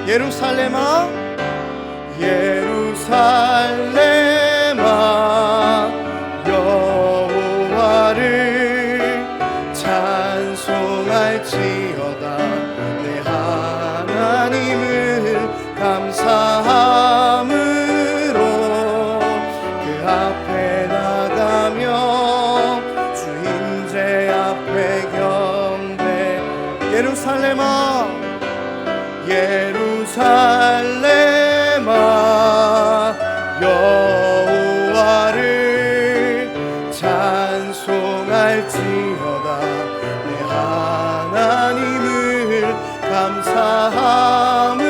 예루살렘아 예루살렘아 여호와를 찬송할지어다. 내 하나님을 감사함으로 그 앞에 나가며 주 임재 앞에 경배. 예루살렘아 예루살렘아 여호와를 찬송할지어다. 내 하나님을 감사함으로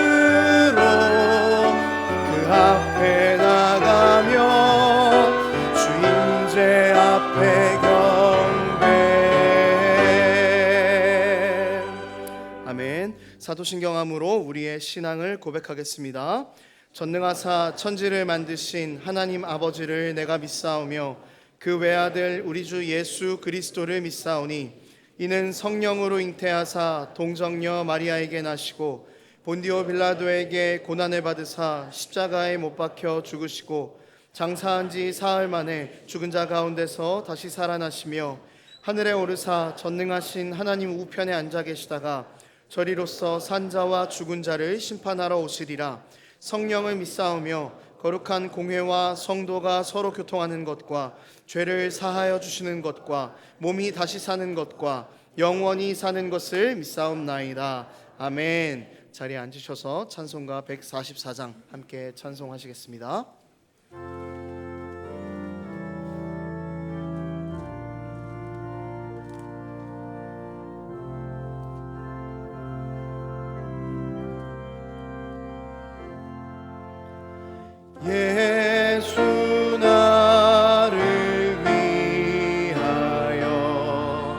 그 앞에 나가며 주 임재 앞에 경배. 아멘. 사도신경함으로 우리의 신앙을 고백하겠습니다. 전능하사 천지를 만드신 하나님 아버지를 내가 믿사오며 그 외아들 우리 주 예수 그리스도를 믿사오니 이는 성령으로 잉태하사 동정녀 마리아에게 나시고 본디오 빌라도에게 고난을 받으사 십자가에 못 박혀 죽으시고 장사한 지 사흘 만에 죽은 자 가운데서 다시 살아나시며 하늘에 오르사 전능하신 하나님 우편에 앉아 계시다가 저리로서 산자와 죽은 자를 심판하러 오시리라. 성령을 믿사오며 거룩한 공회와 성도가 서로 교통하는 것과 죄를 사하여 주시는 것과 몸이 다시 사는 것과 영원히 사는 것을 믿사옵나이다. 아멘. 자리에 앉으셔서 찬송가 144장 함께 찬송하시겠습니다. 예수 나를 위하여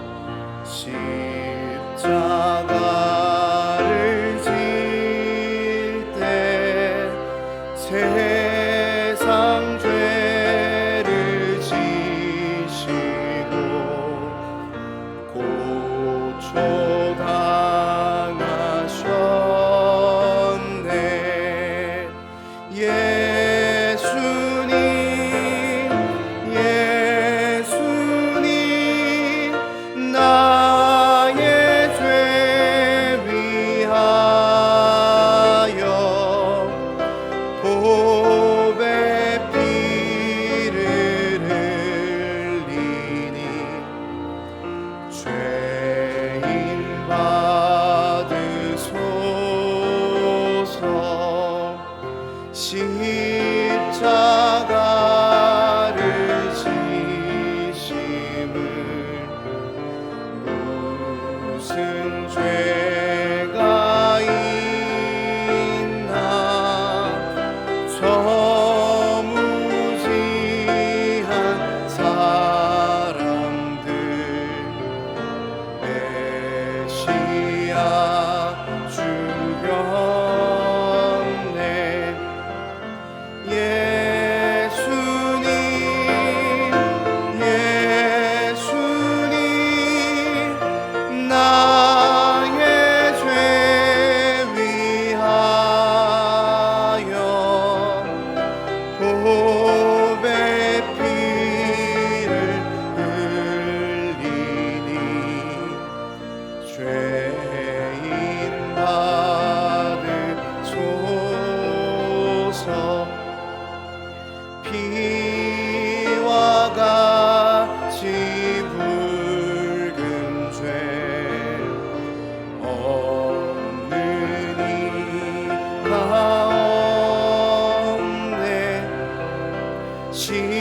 십자가를 질 때 세상 죄를 지시고 고초당하셨네. 십자가를 지심을 무슨 죄가 있나 저 무지한 사람들 메시아 죽였네. 예수님 나의 죄 위하여 보배 피를 흘리니 죄인 받으소서. 피와 같이 붉은 죄 없는 이가 없네. 십자가의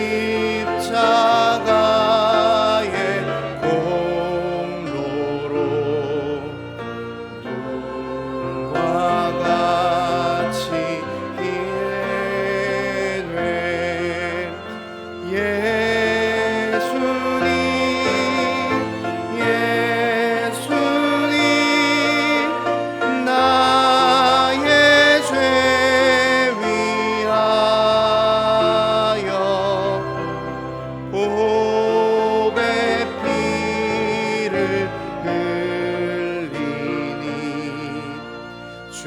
공로로 눈과 같이 예수님 나의 죄 위하여 보배 피를 흘리니 죄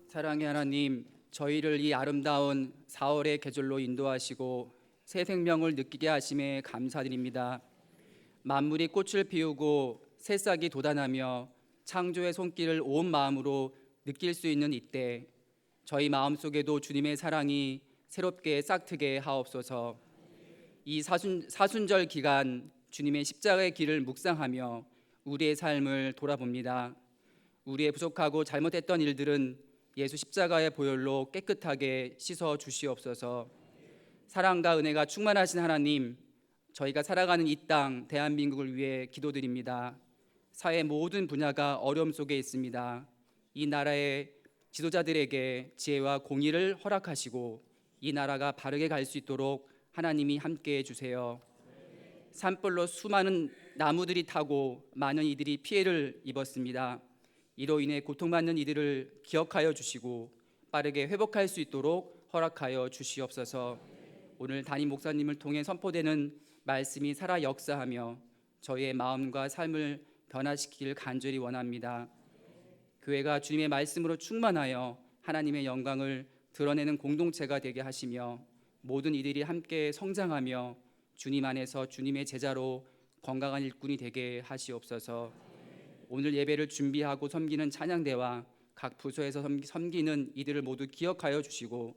사랑의 하나님, 저희를 이 아름다운 4월의 계절로 인도하시고 새 생명을 느끼게 하심에 감사드립니다. 만물이 꽃을 피우고 새싹이 돋아나며 창조의 손길을 온 마음으로 느낄 수 있는 이때, 저희 마음속에도 주님의 사랑이 새롭게 싹트게 하옵소서. 이 사순절 기간 주님의 십자가의 길을 묵상하며 우리의 삶을 돌아봅니다. 우리의 부족하고 잘못했던 일들은 예수 십자가의 보혈로 깨끗하게 씻어 주시옵소서. 사랑과 은혜가 충만하신 하나님, 저희가 살아가는 이 땅 대한민국을 위해 기도드립니다. 사회 모든 분야가 어려움 속에 있습니다. 이 나라의 지도자들에게 지혜와 공의를 허락하시고 이 나라가 바르게 갈 수 있도록 하나님이 함께해 주세요. 산불로 수많은 나무들이 타고 많은 이들이 피해를 입었습니다. 이로 인해 고통받는 이들을 기억하여 주시고 빠르게 회복할 수 있도록 허락하여 주시옵소서. 오늘 담임 목사님을 통해 선포되는 말씀이 살아 역사하며 저희의 마음과 삶을 변화시키길 간절히 원합니다. 교회가 주님의 말씀으로 충만하여 하나님의 영광을 드러내는 공동체가 되게 하시며 모든 이들이 함께 성장하며 주님 안에서 주님의 제자로 건강한 일꾼이 되게 하시옵소서. 오늘 예배를 준비하고 섬기는 찬양대와 각 부서에서 섬기는 이들을 모두 기억하여 주시고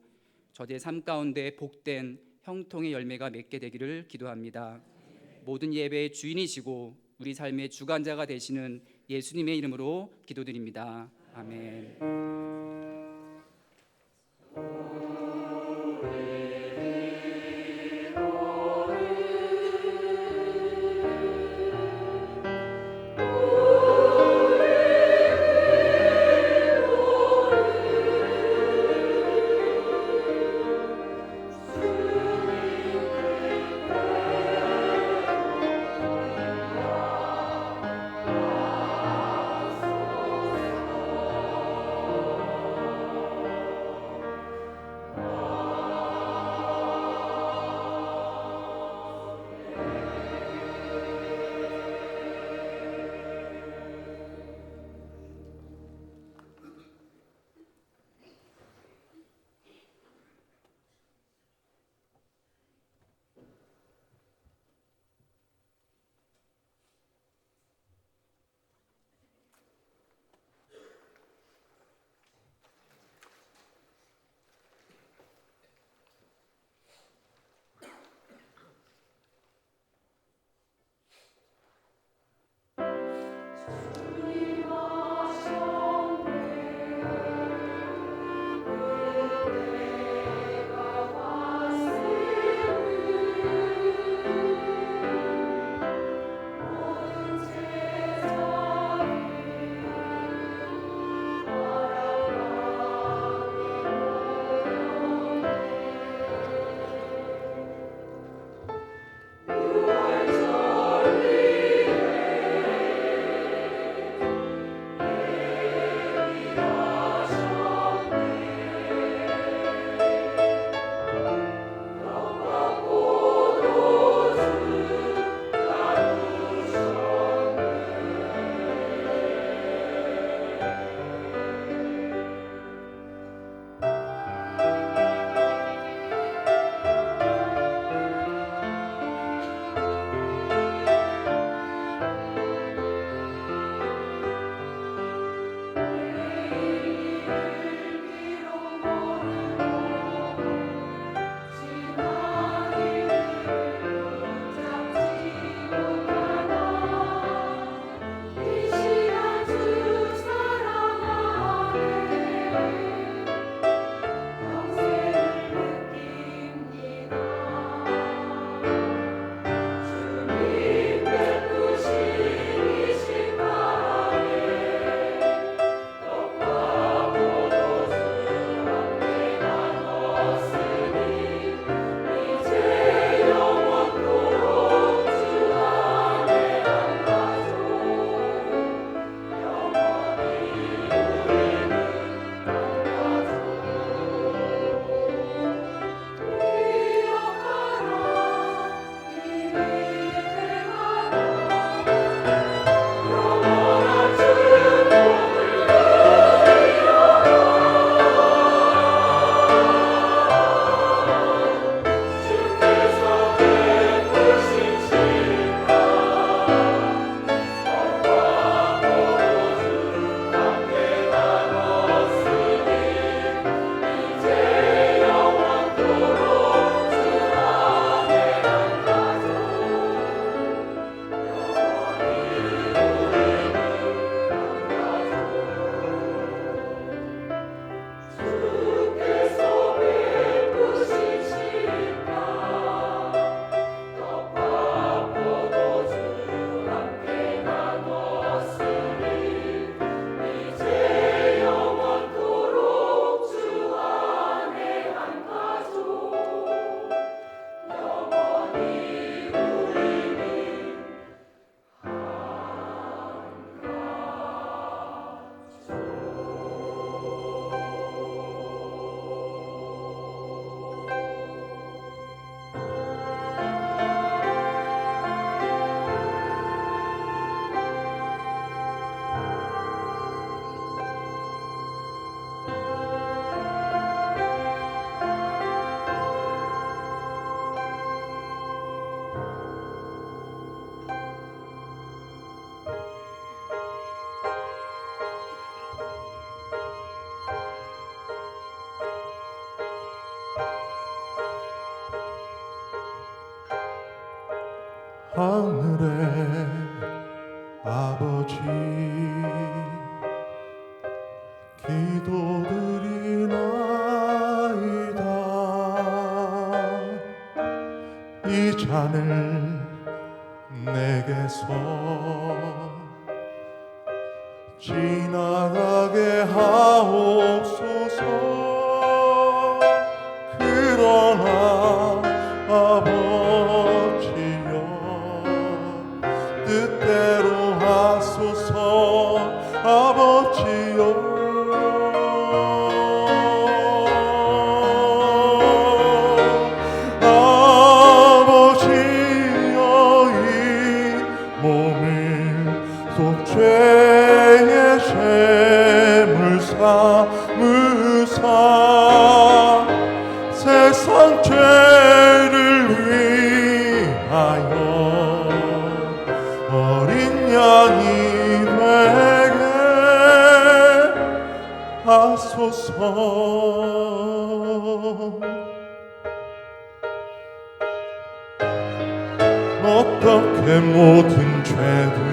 저들의 삶 가운데 복된 형통의 열매가 맺게 되기를 기도합니다. 모든 예배의 주인이시고 우리 삶의 주관자가 되시는 예수님의 이름으로 기도드립니다. 아멘. 내게서 지나가게 하옵소서. 그러나 아버지여 뜻대로 하소서. 아버지여 죄의 죄물 삼으사 세상 죄를 위하여 어린 양이 되게 하소서. 어떻게 모든 죄들을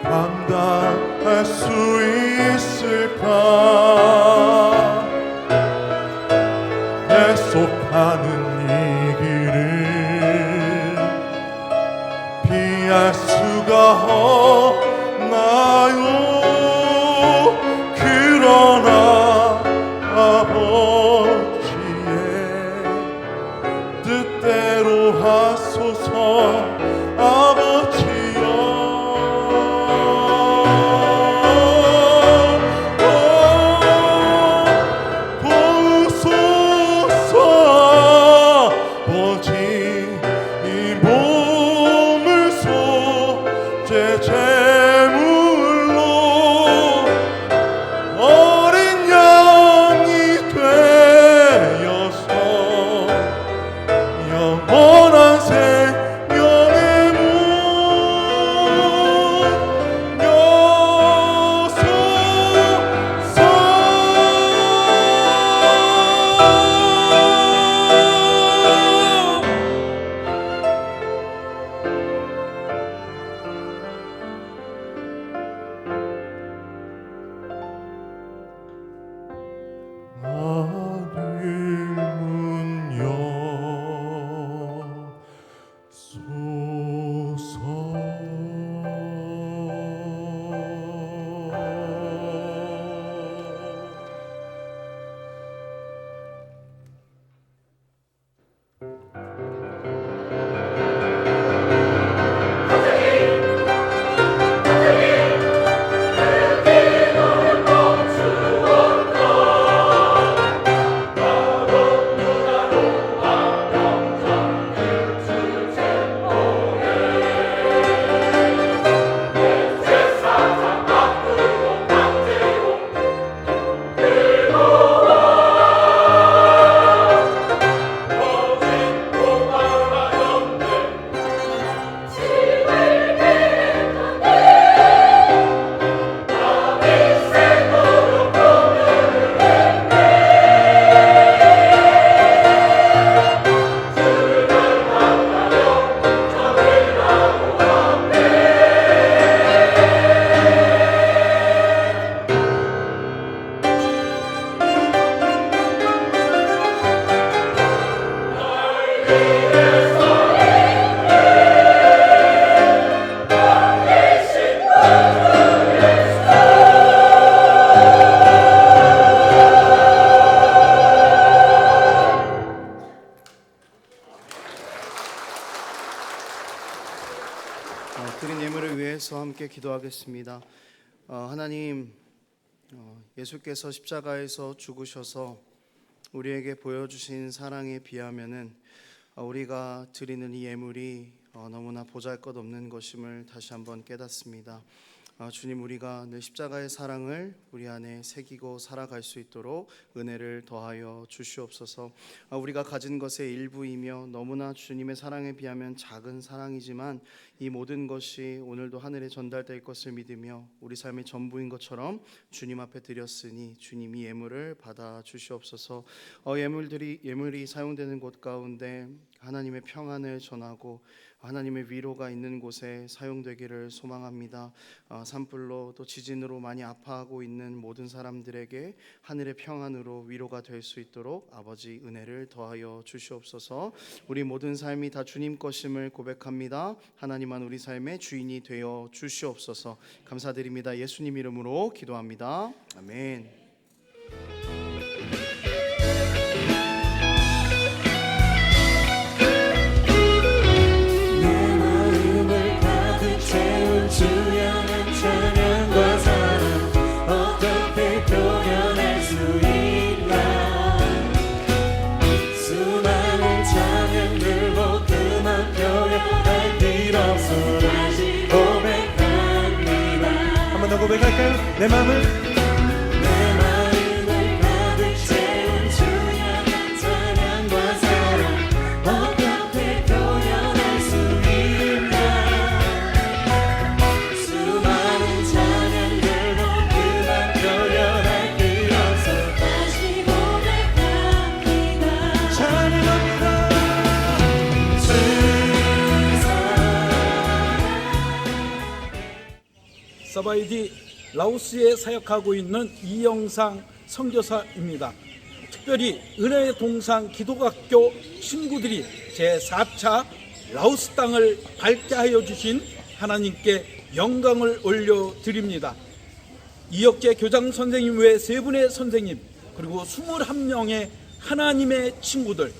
감당할 수 있을까? 약속하는 이 길을 피할 수가 없나요? 그러나 아버지의 뜻대로 하소서. 아버지여 제물로 어린 양이 되어서 영원한 생명의 문 여소서. 문 드린 예물을 위해서 함께 기도하겠습니다. 하나님, 예수께서 십자가에서 죽으셔서 우리에게 보여주신 사랑에 비하면은 우리가 드리는 이 예물이 너무나 보잘것없는 것임을 다시 한번 깨닫습니다. 주님, 우리가 늘 십자가의 사랑을 우리 안에 새기고 살아갈 수 있도록 은혜를 더하여 주시옵소서. 우리가 가진 것의 일부이며 너무나 주님의 사랑에 비하면 작은 사랑이지만 이 모든 것이 오늘도 하늘에 전달될 것을 믿으며 우리 삶의 전부인 것처럼 주님 앞에 드렸으니 주님이 예물을 받아 주시옵소서. 예물이 사용되는 곳 가운데 하나님의 평안을 전하고 하나님의 위로가 있는 곳에 사용되기를 소망합니다. 산불로 또 지진으로 많이 아파하고 있는 모든 사람들에게 하늘의 평안으로 위로가 될 수 있도록 아버지 은혜를 더하여 주시옵소서. 우리 모든 삶이 다 주님 것임을 고백합니다. 하나님만 우리 삶의 주인이 되어 주시옵소서. 감사드립니다. 예수님 이름으로 기도합니다. 아멘. 주연한 찬양과 사랑 어떻게 표현할 수 있나. 수많은 찬양들 모두만 표현할 필요 없어 다시 고백합니다. 한 번 더 고백할까요? 내 마음을 가득 채운 주연한 찬양과 사랑 어떻게 표현할 수 있나. 수많은 찬양들 모두만 표현할 필요 없어 다시 고백합니다. 찬양합니다. 사바이디 라오스에 사역하고 있는 이영상 선교사입니다. 특별히 은혜의 동상 기독학교 친구들이 제4차 라오스 땅을 밟게 하여 주신 하나님께 영광을 올려드립니다. 이혁재 교장 선생님 외 3분의 선생님 그리고 21명의 하나님의 친구들,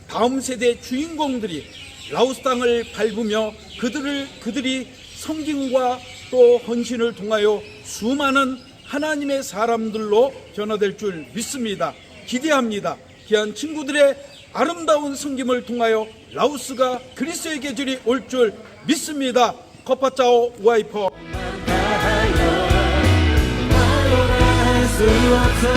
다음 세대 주인공들이 라오스 땅을 밟으며 그들이 성김과 또 헌신을 통하여 수많은 하나님의 사람들로 변화될 줄 믿습니다. 기대합니다. 귀한 친구들의 아름다운 섬김을 통하여 라오스가 그리스도의 계절이 올 줄 믿습니다. 커파짜오 와이퍼. 할 수 없어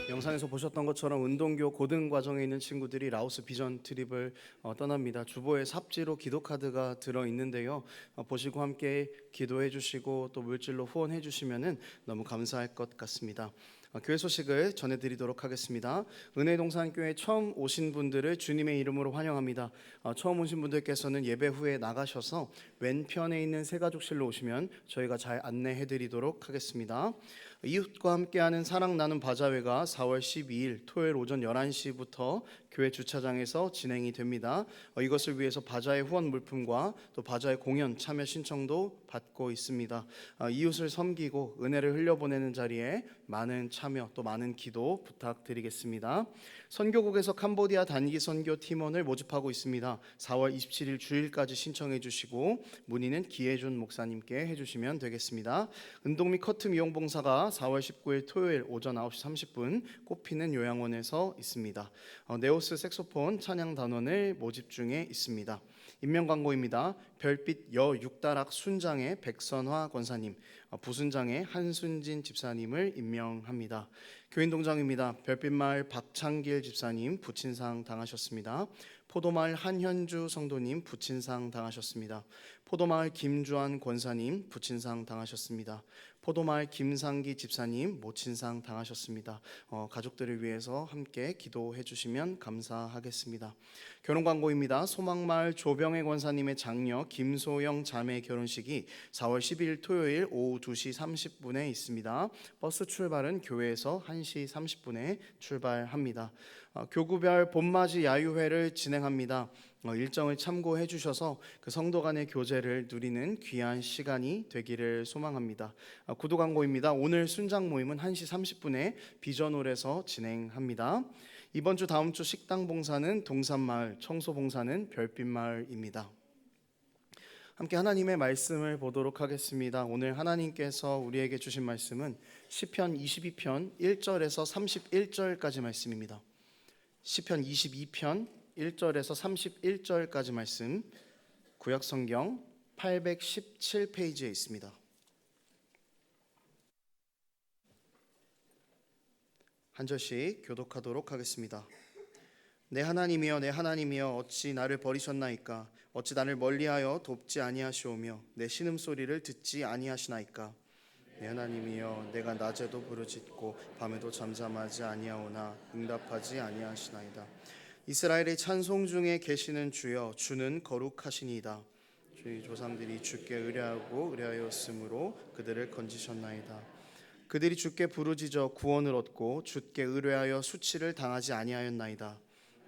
영상에서 보셨던 것처럼 운동교 고등 과정에 있는 친구들이 라오스 비전 트립을 떠납니다. 주보에 삽지로 기도카드가 들어있는데요. 보시고 함께 기도해 주시고 또 물질로 후원해 주시면 너무 감사할 것 같습니다. 교회 소식을 전해드리도록 하겠습니다. 은혜동산교회 처음 오신 분들을 주님의 이름으로 환영합니다. 처음 오신 분들께서는 예배 후에 나가셔서 왼편에 있는 새가족실로 오시면 저희가 잘 안내해드리도록 하겠습니다. 이웃과 함께하는 사랑 나눔 바자회가 4월 12일 토요일 오전 11시부터 교회 주차장에서 진행이 됩니다. 이것을 위해서 바자회 후원 물품과 또 바자회 공연 참여 신청도 받고 있습니다. 이웃을 섬기고 은혜를 흘려보내는 자리에 많은 참여 또 많은 기도 부탁드리겠습니다. 선교국에서 캄보디아 단기 선교 팀원을 모집하고 있습니다. 4월 27일 주일까지 신청해 주시고 문의는 기혜준 목사님께 해주시면 되겠습니다. 운동 및 커트 미용 봉사가 4월 19일 토요일 오전 9시 30분 꽃피는 요양원에서 있습니다. 네오스 색소폰 찬양 단원을 모집 중에 있습니다. 임명 광고입니다. 별빛 여 6다락 순장의 백선화 권사님, 부순장의 한순진 집사님을 임명합니다. 교인동장입니다. 별빛마을 박창길 집사님 부친상 당하셨습니다. 포도마을 한현주 성도님 부친상 당하셨습니다. 포도마을 김주환 권사님 부친상 당하셨습니다. 포도마을 김상기 집사님 모친상 당하셨습니다. 가족들을 위해서 함께 기도해 주시면 감사하겠습니다. 결혼 광고입니다. 소망마을 조병혜 권사님의 장녀 김소영 자매 결혼식이 4월 10일 토요일 오후 2시 30분에 있습니다. 버스 출발은 교회에서 1시 30분에 출발합니다. 교구별 봄맞이 야유회를 진행합니다. 일정을 참고해 주셔서 그 성도 간의 교제를 누리는 귀한 시간이 되기를 소망합니다. 구도 광고입니다. 오늘 순장 모임은 1시 30분에 비전홀에서 진행합니다. 이번 주 다음 주 식당 봉사는 동산마을, 청소 봉사는 별빛마을입니다. 함께 하나님의 말씀을 보도록 하겠습니다. 오늘 하나님께서 우리에게 주신 말씀은 시편 22편 1절에서 31절까지 말씀입니다. 시편 22편 1절에서 31절까지 말씀, 구약성경 817페이지에 있습니다. 한 절씩 교독하도록 하겠습니다. 내 하나님이여 내 하나님이여 어찌 나를 버리셨나이까. 어찌 나를 멀리하여 돕지 아니하시오며 내 신음소리를 듣지 아니하시나이까. 내 하나님이여 내가 낮에도 부르짖고 밤에도 잠잠하지 아니하오나 응답하지 아니하시나이다. 이스라엘의 찬송 중에 계시는 주여 주는 거룩하시니이다. 주의 조상들이 주께 의뢰하고 의뢰하였으므로 그들을 건지셨나이다. 그들이 주께 부르짖어 구원을 얻고 주께 의뢰하여 수치를 당하지 아니하였나이다.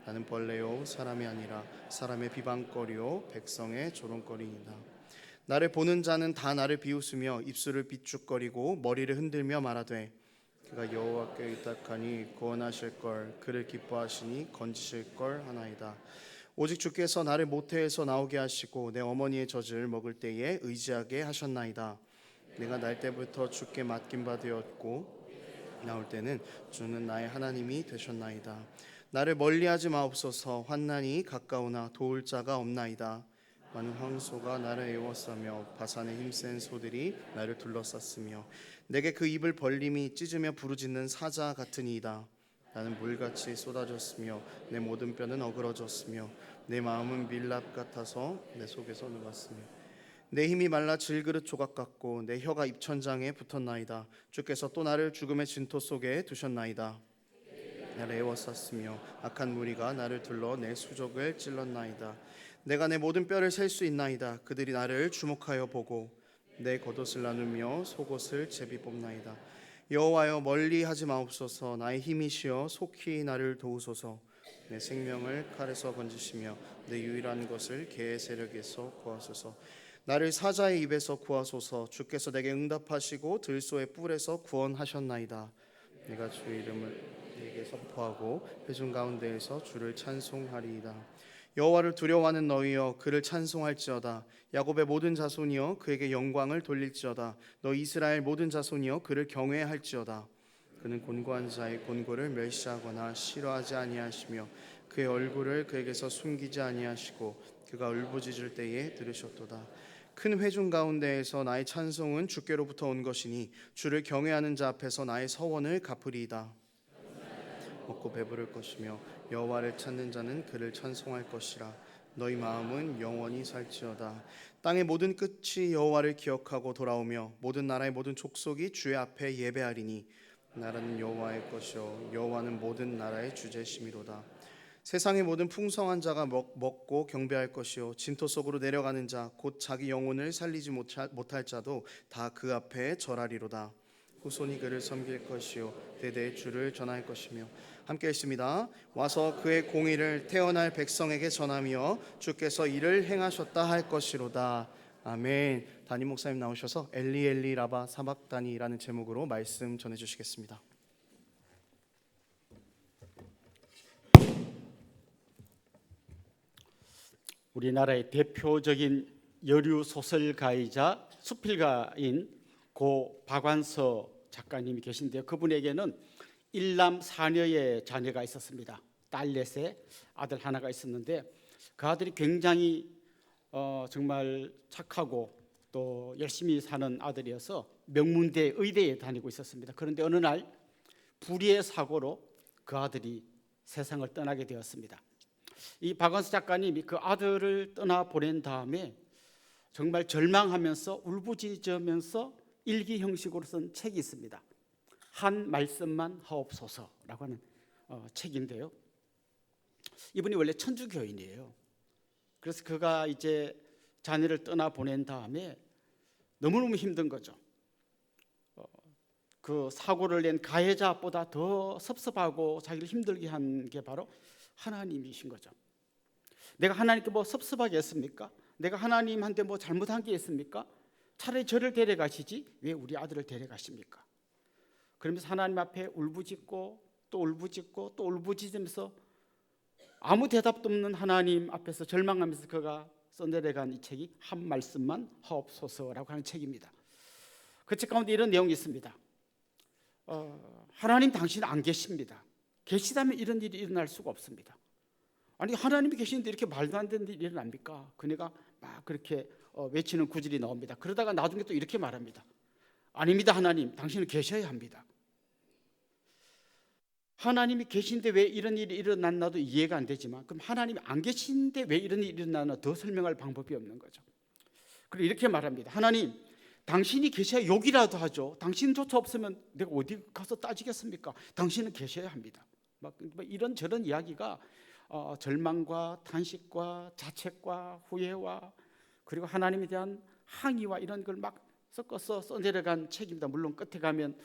나는 벌레요 사람이 아니라 사람의 비방거리요 백성의 조롱거리이다. 나를 보는 자는 다 나를 비웃으며 입술을 비축거리고 머리를 흔들며 말하되 그가 여호와께 의탁하니 구원하실 걸 그를 기뻐하시니 건지실 걸 하나이다. 오직 주께서 나를 모태에서 나오게 하시고 내 어머니의 젖을 먹을 때에 의지하게 하셨나이다. 내가 날 때부터 주께 맡긴 바 되었고 나올 때는 주는 나의 하나님이 되셨나이다. 나를 멀리하지 마옵소서. 환난이 가까우나 도울 자가 없나이다. 많은 황소가 나를 애워싸며 바산의 힘센 소들이 나를 둘러쌌으며 내게 그 입을 벌림이 찢으며 부르짖는 사자 같으니이다. 나는 물같이 쏟아졌으며 내 모든 뼈는 어그러졌으며 내 마음은 밀랍 같아서 내 속에서 녹았으며 내 힘이 말라 질그릇 조각 같고 내 혀가 입천장에 붙었나이다. 주께서 또 나를 죽음의 진토 속에 두셨나이다. 나를 애워쌌으며 악한 무리가 나를 둘러 내 수족을 찔렀나이다. 내가 내 모든 뼈를 셀 수 있나이다. 그들이 나를 주목하여 보고 내 겉옷을 나누며 속옷을 제비 뽑나이다. 여호와여 멀리하지 마옵소서. 나의 힘이시여 속히 나를 도우소서. 내 생명을 칼에서 건지시며 내 유일한 것을 개의 세력에서 구하소서. 나를 사자의 입에서 구하소서. 주께서 내게 응답하시고 들소의 뿔에서 구원하셨나이다. 내가 주의 이름을 네게 선포하고 회중 가운데에서 주를 찬송하리이다. 여호와를 두려워하는 너희여 그를 찬송할지어다. 야곱의 모든 자손이여 그에게 영광을 돌릴지어다. 너 이스라엘 모든 자손이여 그를 경외할지어다. 그는 곤고한 자의 곤고를 멸시하거나 싫어하지 아니하시며 그의 얼굴을 그에게서 숨기지 아니하시고 그가 울부짖을 때에 들으셨도다. 큰 회중 가운데에서 나의 찬송은 주께로부터 온 것이니 주를 경외하는 자 앞에서 나의 서원을 갚으리이다. 먹고 배부를 것이며 여호와를 찾는 자는 그를 찬송할 것이라. 너희 마음은 영원히 살지어다. 땅의 모든 끝이 여호와를 기억하고 돌아오며 모든 나라의 모든 족속이 주의 앞에 예배하리니 나라는 여호와의 것이요 여호와는 모든 나라의 주제심이로다. 세상의 모든 풍성한 자가 먹고 경배할 것이요 진토 속으로 내려가는 자 곧 자기 영혼을 살리지 못할 자도 다 그 앞에 절하리로다. 후손이 그를 섬길 것이요 대대의 주를 전할 것이며 함께 읽습니다. 와서 그의 공의를 태어날 백성에게 전하며 주께서 이를 행하셨다 할 것이로다. 아멘. 담임 목사님 나오셔서 엘리 엘리 라바 사박다니라는 제목으로 말씀 전해주시겠습니다. 우리나라의 대표적인 여류 소설가이자 수필가인 고 박완서 작가님이 계신데요. 그분에게는 일남 사녀의 자녀가 있었습니다. 딸 넷에 아들 하나가 있었는데 그 아들이 굉장히 정말 착하고 또 열심히 사는 아들이어서 명문대 의대에 다니고 있었습니다. 그런데 어느 날 불의의 사고로 그 아들이 세상을 떠나게 되었습니다. 이 박완서 작가님이 그 아들을 떠나 보낸 다음에 정말 절망하면서 울부짖으면서 일기 형식으로 쓴 책이 있습니다. 한 말씀만 하옵소서라고 하는 책인데요. 이분이 원래 천주교인이에요. 그래서 그가 이제 자녀를 떠나 보낸 다음에 너무너무 힘든 거죠. 그 사고를 낸 가해자보다 더 섭섭하고 자기를 힘들게 한 게 바로 하나님이신 거죠. 내가 하나님께 뭐 섭섭하게 했습니까? 내가 하나님한테 뭐 잘못한 게 있습니까? 차라리 저를 데려가시지 왜 우리 아들을 데려가십니까? 그러면서 하나님 앞에 울부짖고 또 울부짖고 또 울부짖으면서 아무 대답도 없는 하나님 앞에서 절망하면서 그가 써내려간 이 책이 한 말씀만 하옵소서라고 하는 책입니다. 그 책 가운데 이런 내용이 있습니다. 하나님 당신 안 계십니다. 계시다면 이런 일이 일어날 수가 없습니다. 아니 하나님이 계시는데 이렇게 말도 안 되는 일이 일어납니까? 그네가 막 그렇게 외치는 구절이 나옵니다. 그러다가 나중에 또 이렇게 말합니다. 아닙니다. 하나님 당신은 계셔야 합니다. 하나님이 계신데 왜 이런 일이 일어났나도 이해가 안 되지만 그럼 하나님이 안 계신데 왜 이런 일이 일어났나 더 설명할 방법이 없는 거죠. 그리고 이렇게 말합니다. 하나님 당신이 계셔야 욕이라도 하죠. 당신조차 없으면 내가 어디 가서 따지겠습니까? 당신은 계셔야 합니다. 막 이런 저런 이야기가 절망과 탄식과 자책과 후회와 그리고 하나님에 대한 항의와 이런 걸 막 섞어서 써내려간 책입니다. 물론 끝에 가면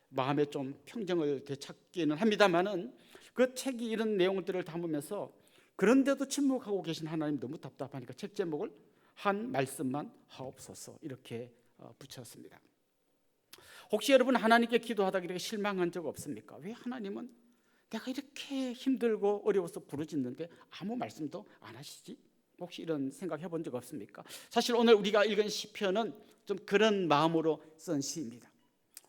마음에 좀 평정을 되찾기는 합니다만은 그 책이 이런 내용들을 담으면서 그런데도 침묵하고 계신 하나님 너무 답답하니까 책 제목을 한 말씀만 하옵소서 이렇게 붙였습니다. 혹시 여러분 하나님께 기도하다가 이렇게 실망한 적 없습니까? 왜 하나님은 내가 이렇게 힘들고 어려워서 부르짖는데 아무 말씀도 안 하시지? 혹시 이런 생각 해본 적 없습니까? 사실 오늘 우리가 읽은 시편은 좀 그런 마음으로 쓴 시입니다.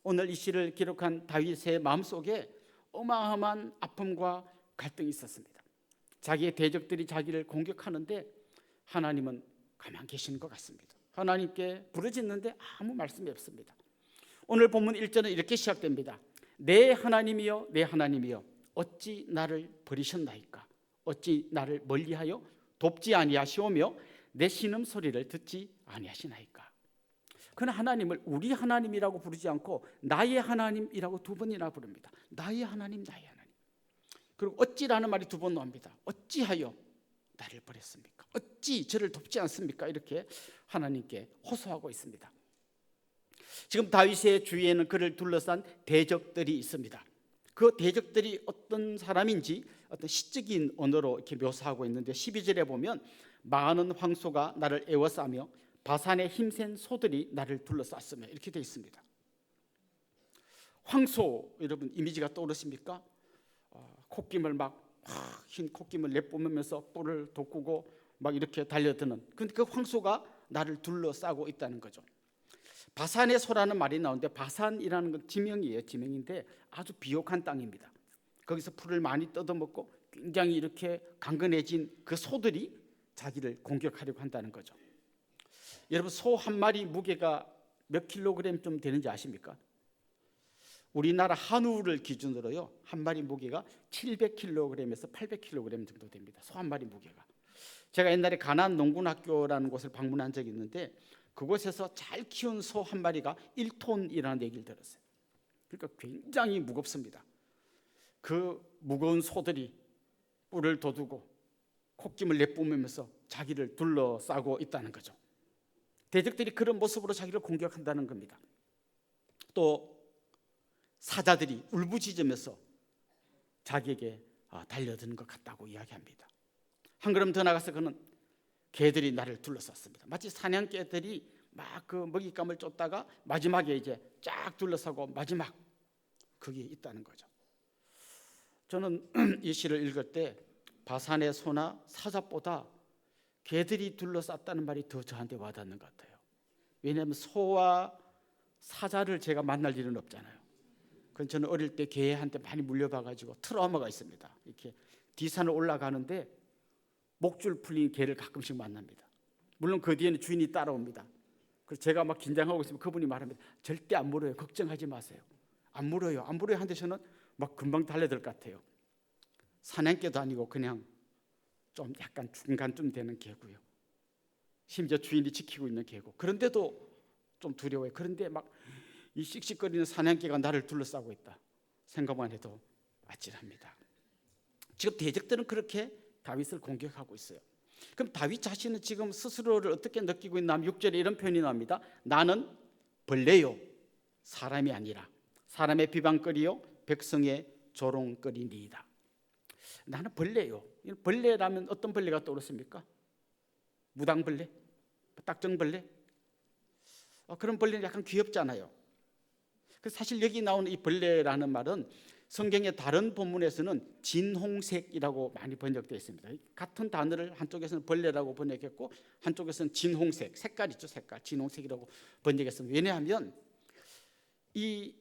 오늘 이 시를 기록한 다윗의 마음속에 어마어마한 아픔과 갈등이 있었습니다. 자기의 대적들이 자기를 공격하는데 하나님은 가만 계시는 것 같습니다. 하나님께 부르짖는데 아무 말씀이 없습니다. 오늘 본문 1절은 이렇게 시작됩니다. 내 하나님이여 내 하나님이여 어찌 나를 버리셨나이까? 어찌 나를 멀리하여 돕지 아니하시오며 내 신음소리를 듣지 아니하시나이까? 그는 하나님을 우리 하나님이라고 부르지 않고 나의 하나님이라고 두 번이나 부릅니다. 나의 하나님 나의 하나님. 그리고 어찌라는 말이 두 번 나옵니다. 어찌하여 나를 버렸습니까? 어찌 저를 돕지 않습니까? 이렇게 하나님께 호소하고 있습니다. 지금 다윗의 주위에는 그를 둘러싼 대적들이 있습니다. 그 대적들이 어떤 사람인지 어떤 시적인 언어로 이렇게 묘사하고 있는데 12절에 보면 많은 황소가 나를 에워싸며 바산의 힘센 소들이 나를 둘러쌌으며 이렇게 되어 있습니다. 황소 여러분 이미지가 떠오르십니까? 콧김을 흰 콧김을 내뿜으면서 뿔을 돋구고 막 이렇게 달려드는 근데 그 황소가 나를 둘러싸고 있다는 거죠. 바산의 소라는 말이 나오는데 바산이라는 건 지명이에요. 지명인데 아주 비옥한 땅입니다. 거기서 풀을 많이 뜯어먹고 굉장히 이렇게 강건해진 그 소들이 자기를 공격하려고 한다는 거죠. 여러분 소 한 마리 무게가 몇 킬로그램쯤 되는지 아십니까? 우리나라 한우를 기준으로요 한 마리 무게가 700kg에서 800kg 정도 됩니다. 소 한 마리 무게가. 제가 옛날에 가나안 농군학교라는 곳을 방문한 적이 있는데 그곳에서 잘 키운 소 한 마리가 1톤이라는 얘기를 들었어요. 그러니까 굉장히 무겁습니다. 그 무거운 소들이 뿔을 돋우고 콧김을 내뿜으면서 자기를 둘러싸고 있다는 거죠. 대적들이 그런 모습으로 자기를 공격한다는 겁니다. 또 사자들이 울부짖으면서 자기에게 달려드는 것 같다고 이야기합니다. 한 걸음 더 나가서 그는 개들이 나를 둘러쌌습니다. 마치 사냥개들이 막 그 먹잇감을 쫓다가 마지막에 이제 쫙 둘러싸고 마지막 거기에 있다는 거죠. 저는 이 시를 읽을 때 바산의 소나 사자보다 개들이 둘러쌌다는 말이 더 저한테 와닿는 것 같아요. 왜냐하면 소와 사자를 제가 만날 일은 없잖아요. 그건 저는 어릴 때 개한테 많이 물려봐가지고 트라우마가 있습니다. 이렇게 뒤산을 올라가는데 목줄 풀린 개를 가끔씩 만납니다. 물론 그 뒤에는 주인이 따라옵니다. 그래서 제가 막 긴장하고 있으면 그분이 말합니다. 절대 안 물어요. 걱정하지 마세요. 안 물어요. 안 물어요. 한데 저는 막 금방 달려들 것 같아요. 사냥개도 아니고 그냥 좀 약간 중간쯤 되는 개고요. 심지어 주인이 지키고 있는 개고. 그런데도 좀 두려워요. 그런데 막 이 씩씩거리는 사냥개가 나를 둘러싸고 있다. 생각만 해도 아찔합니다. 지금 대적들은 그렇게 다윗을 공격하고 있어요. 그럼 다윗 자신은 지금 스스로를 어떻게 느끼고 있나 하면 6절에 이런 표현이 나옵니다. 나는 벌레요 사람이 아니라 사람의 비방거리요 백성의 조롱거리니이다. 나는 벌레요. 벌레라면 어떤 벌레가 떠오르십니까? 무당벌레? 딱정벌레? 그런 벌레는 약간 귀엽잖아요. 사실 여기 나오는 이 벌레라는 말은 성경의 다른 본문에서는 진홍색이라고 많이 번역되어 있습니다. 같은 단어를 한쪽에서는 벌레라고 번역했고 한쪽에서는 진홍색, 색깔 있죠, 색깔. 진홍색이라고 번역했습니다. 왜냐하면 이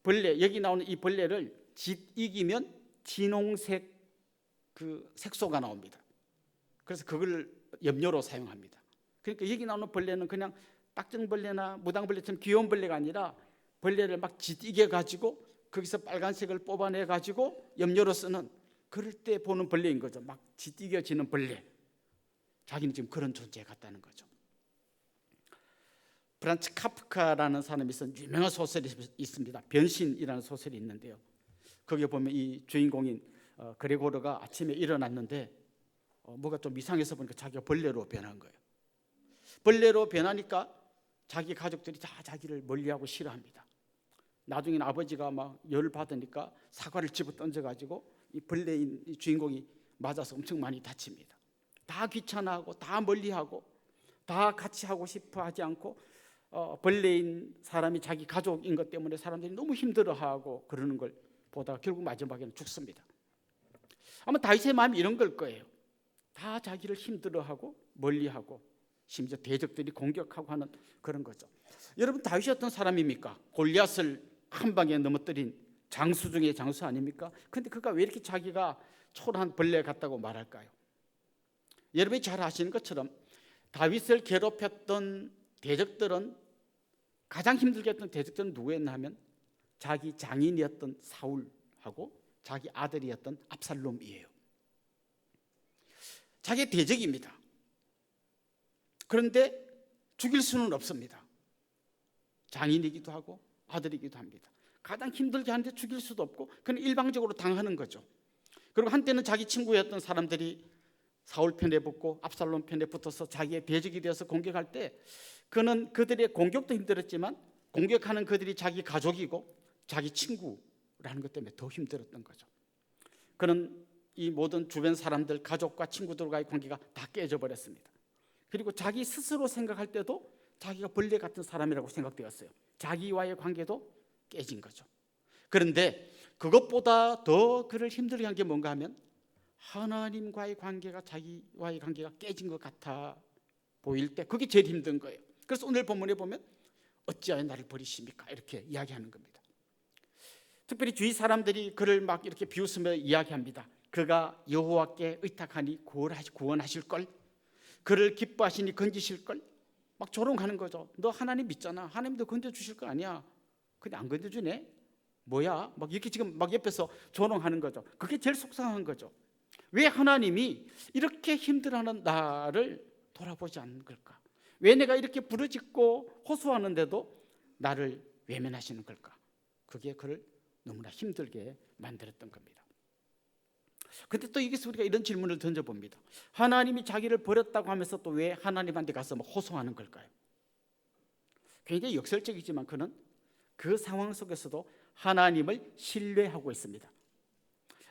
벌레, 여기 나오는 이 벌레를 이기면 진홍색 그 색소가 나옵니다. 그래서 그걸 염료로 사용합니다. 그러니까 여기 나오는 벌레는 그냥 딱정벌레나 무당벌레처럼 귀여운 벌레가 아니라 벌레를 막 짓이겨 가지고 거기서 빨간색을 뽑아내 가지고 염료로 쓰는 그럴 때 보는 벌레인 거죠. 막 짓이겨지는 벌레. 자기는 지금 그런 존재 같다는 거죠. 프란츠 카프카라는 사람이 쓴 유명한 소설이 있습니다. 변신이라는 소설이 있는데요. 거기에 보면 이 주인공인 그레고르가 아침에 일어났는데 뭐가 좀 이상해서 보니까 자기가 벌레로 변한 거예요. 벌레로 변하니까 자기 가족들이 다 자기를 멀리하고 싫어합니다. 나중에는 아버지가 막 열을 받으니까 사과를 집어 던져가지고 이 벌레인 이 주인공이 맞아서 엄청 많이 다칩니다. 다 귀찮아하고 다 멀리하고 다 같이 하고 싶어 하지 않고 벌레인 사람이 자기 가족인 것 때문에 사람들이 너무 힘들어하고 그러는 걸 보다가 결국 마지막에는 죽습니다. 아마 다윗의 마음이 이런 걸 거예요. 다 자기를 힘들어하고 멀리하고 심지어 대적들이 공격하고 하는 그런 거죠. 여러분, 다윗이 어떤 사람입니까? 골리앗을 한 방에 넘어뜨린 장수 중에 장수 아닙니까? 그런데 그가 왜 이렇게 자기가 초라한 벌레 같다고 말할까요? 여러분이 잘 아시는 것처럼 다윗을 괴롭혔던 대적들은, 가장 힘들게 했던 대적들은 누구였나 하면 자기 장인이었던 사울하고 자기 아들이었던 압살롬이에요. 자기의 대적입니다. 그런데 죽일 수는 없습니다. 장인이기도 하고 아들이기도 합니다. 가장 힘들게 하는데 죽일 수도 없고 그는 일방적으로 당하는 거죠. 그리고 한때는 자기 친구였던 사람들이 사울 편에 붙고 압살롬 편에 붙어서 자기의 대적이 되어서 공격할 때 그는 그들의 공격도 힘들었지만 공격하는 그들이 자기 가족이고 자기 친구라는 것 때문에 더 힘들었던 거죠. 그는 이 모든 주변 사람들, 가족과 친구들과의 관계가 다 깨져 버렸습니다. 그리고 자기 스스로 생각할 때도 자기가 벌레 같은 사람이라고 생각되었어요. 자기와의 관계도 깨진 거죠. 그런데 그것보다 더 그를 힘들게 한 게 뭔가 하면 하나님과의 관계가, 자기와의 관계가 깨진 것 같아 보일 때 그게 제일 힘든 거예요. 그래서 오늘 본문에 보면 어찌하여 나를 버리십니까? 이렇게 이야기하는 겁니다. 특별히 주위 사람들이 그를 막 이렇게 비웃으며 이야기합니다. 그가 여호와께 의탁하니 구원하실 걸, 그를 기뻐하시니 건지실 걸, 막 조롱하는 거죠. 너 하나님 믿잖아. 하나님도 건져주실 거 아니야. 근데 안 건져주네. 뭐야? 막 이렇게 지금 막 옆에서 조롱하는 거죠. 그게 제일 속상한 거죠. 왜 하나님이 이렇게 힘들어하는 나를 돌아보지 않는 걸까? 왜 내가 이렇게 부르짖고 호소하는데도 나를 외면하시는 걸까? 그게 그를 너무나 힘들게 만들었던 겁니다. 그런데 또 여기서 우리가 이런 질문을 던져봅니다. 하나님이 자기를 버렸다고 하면서 또 왜 하나님한테 가서 막 호소하는 걸까요? 굉장히 역설적이지만 그는 그 상황 속에서도 하나님을 신뢰하고 있습니다.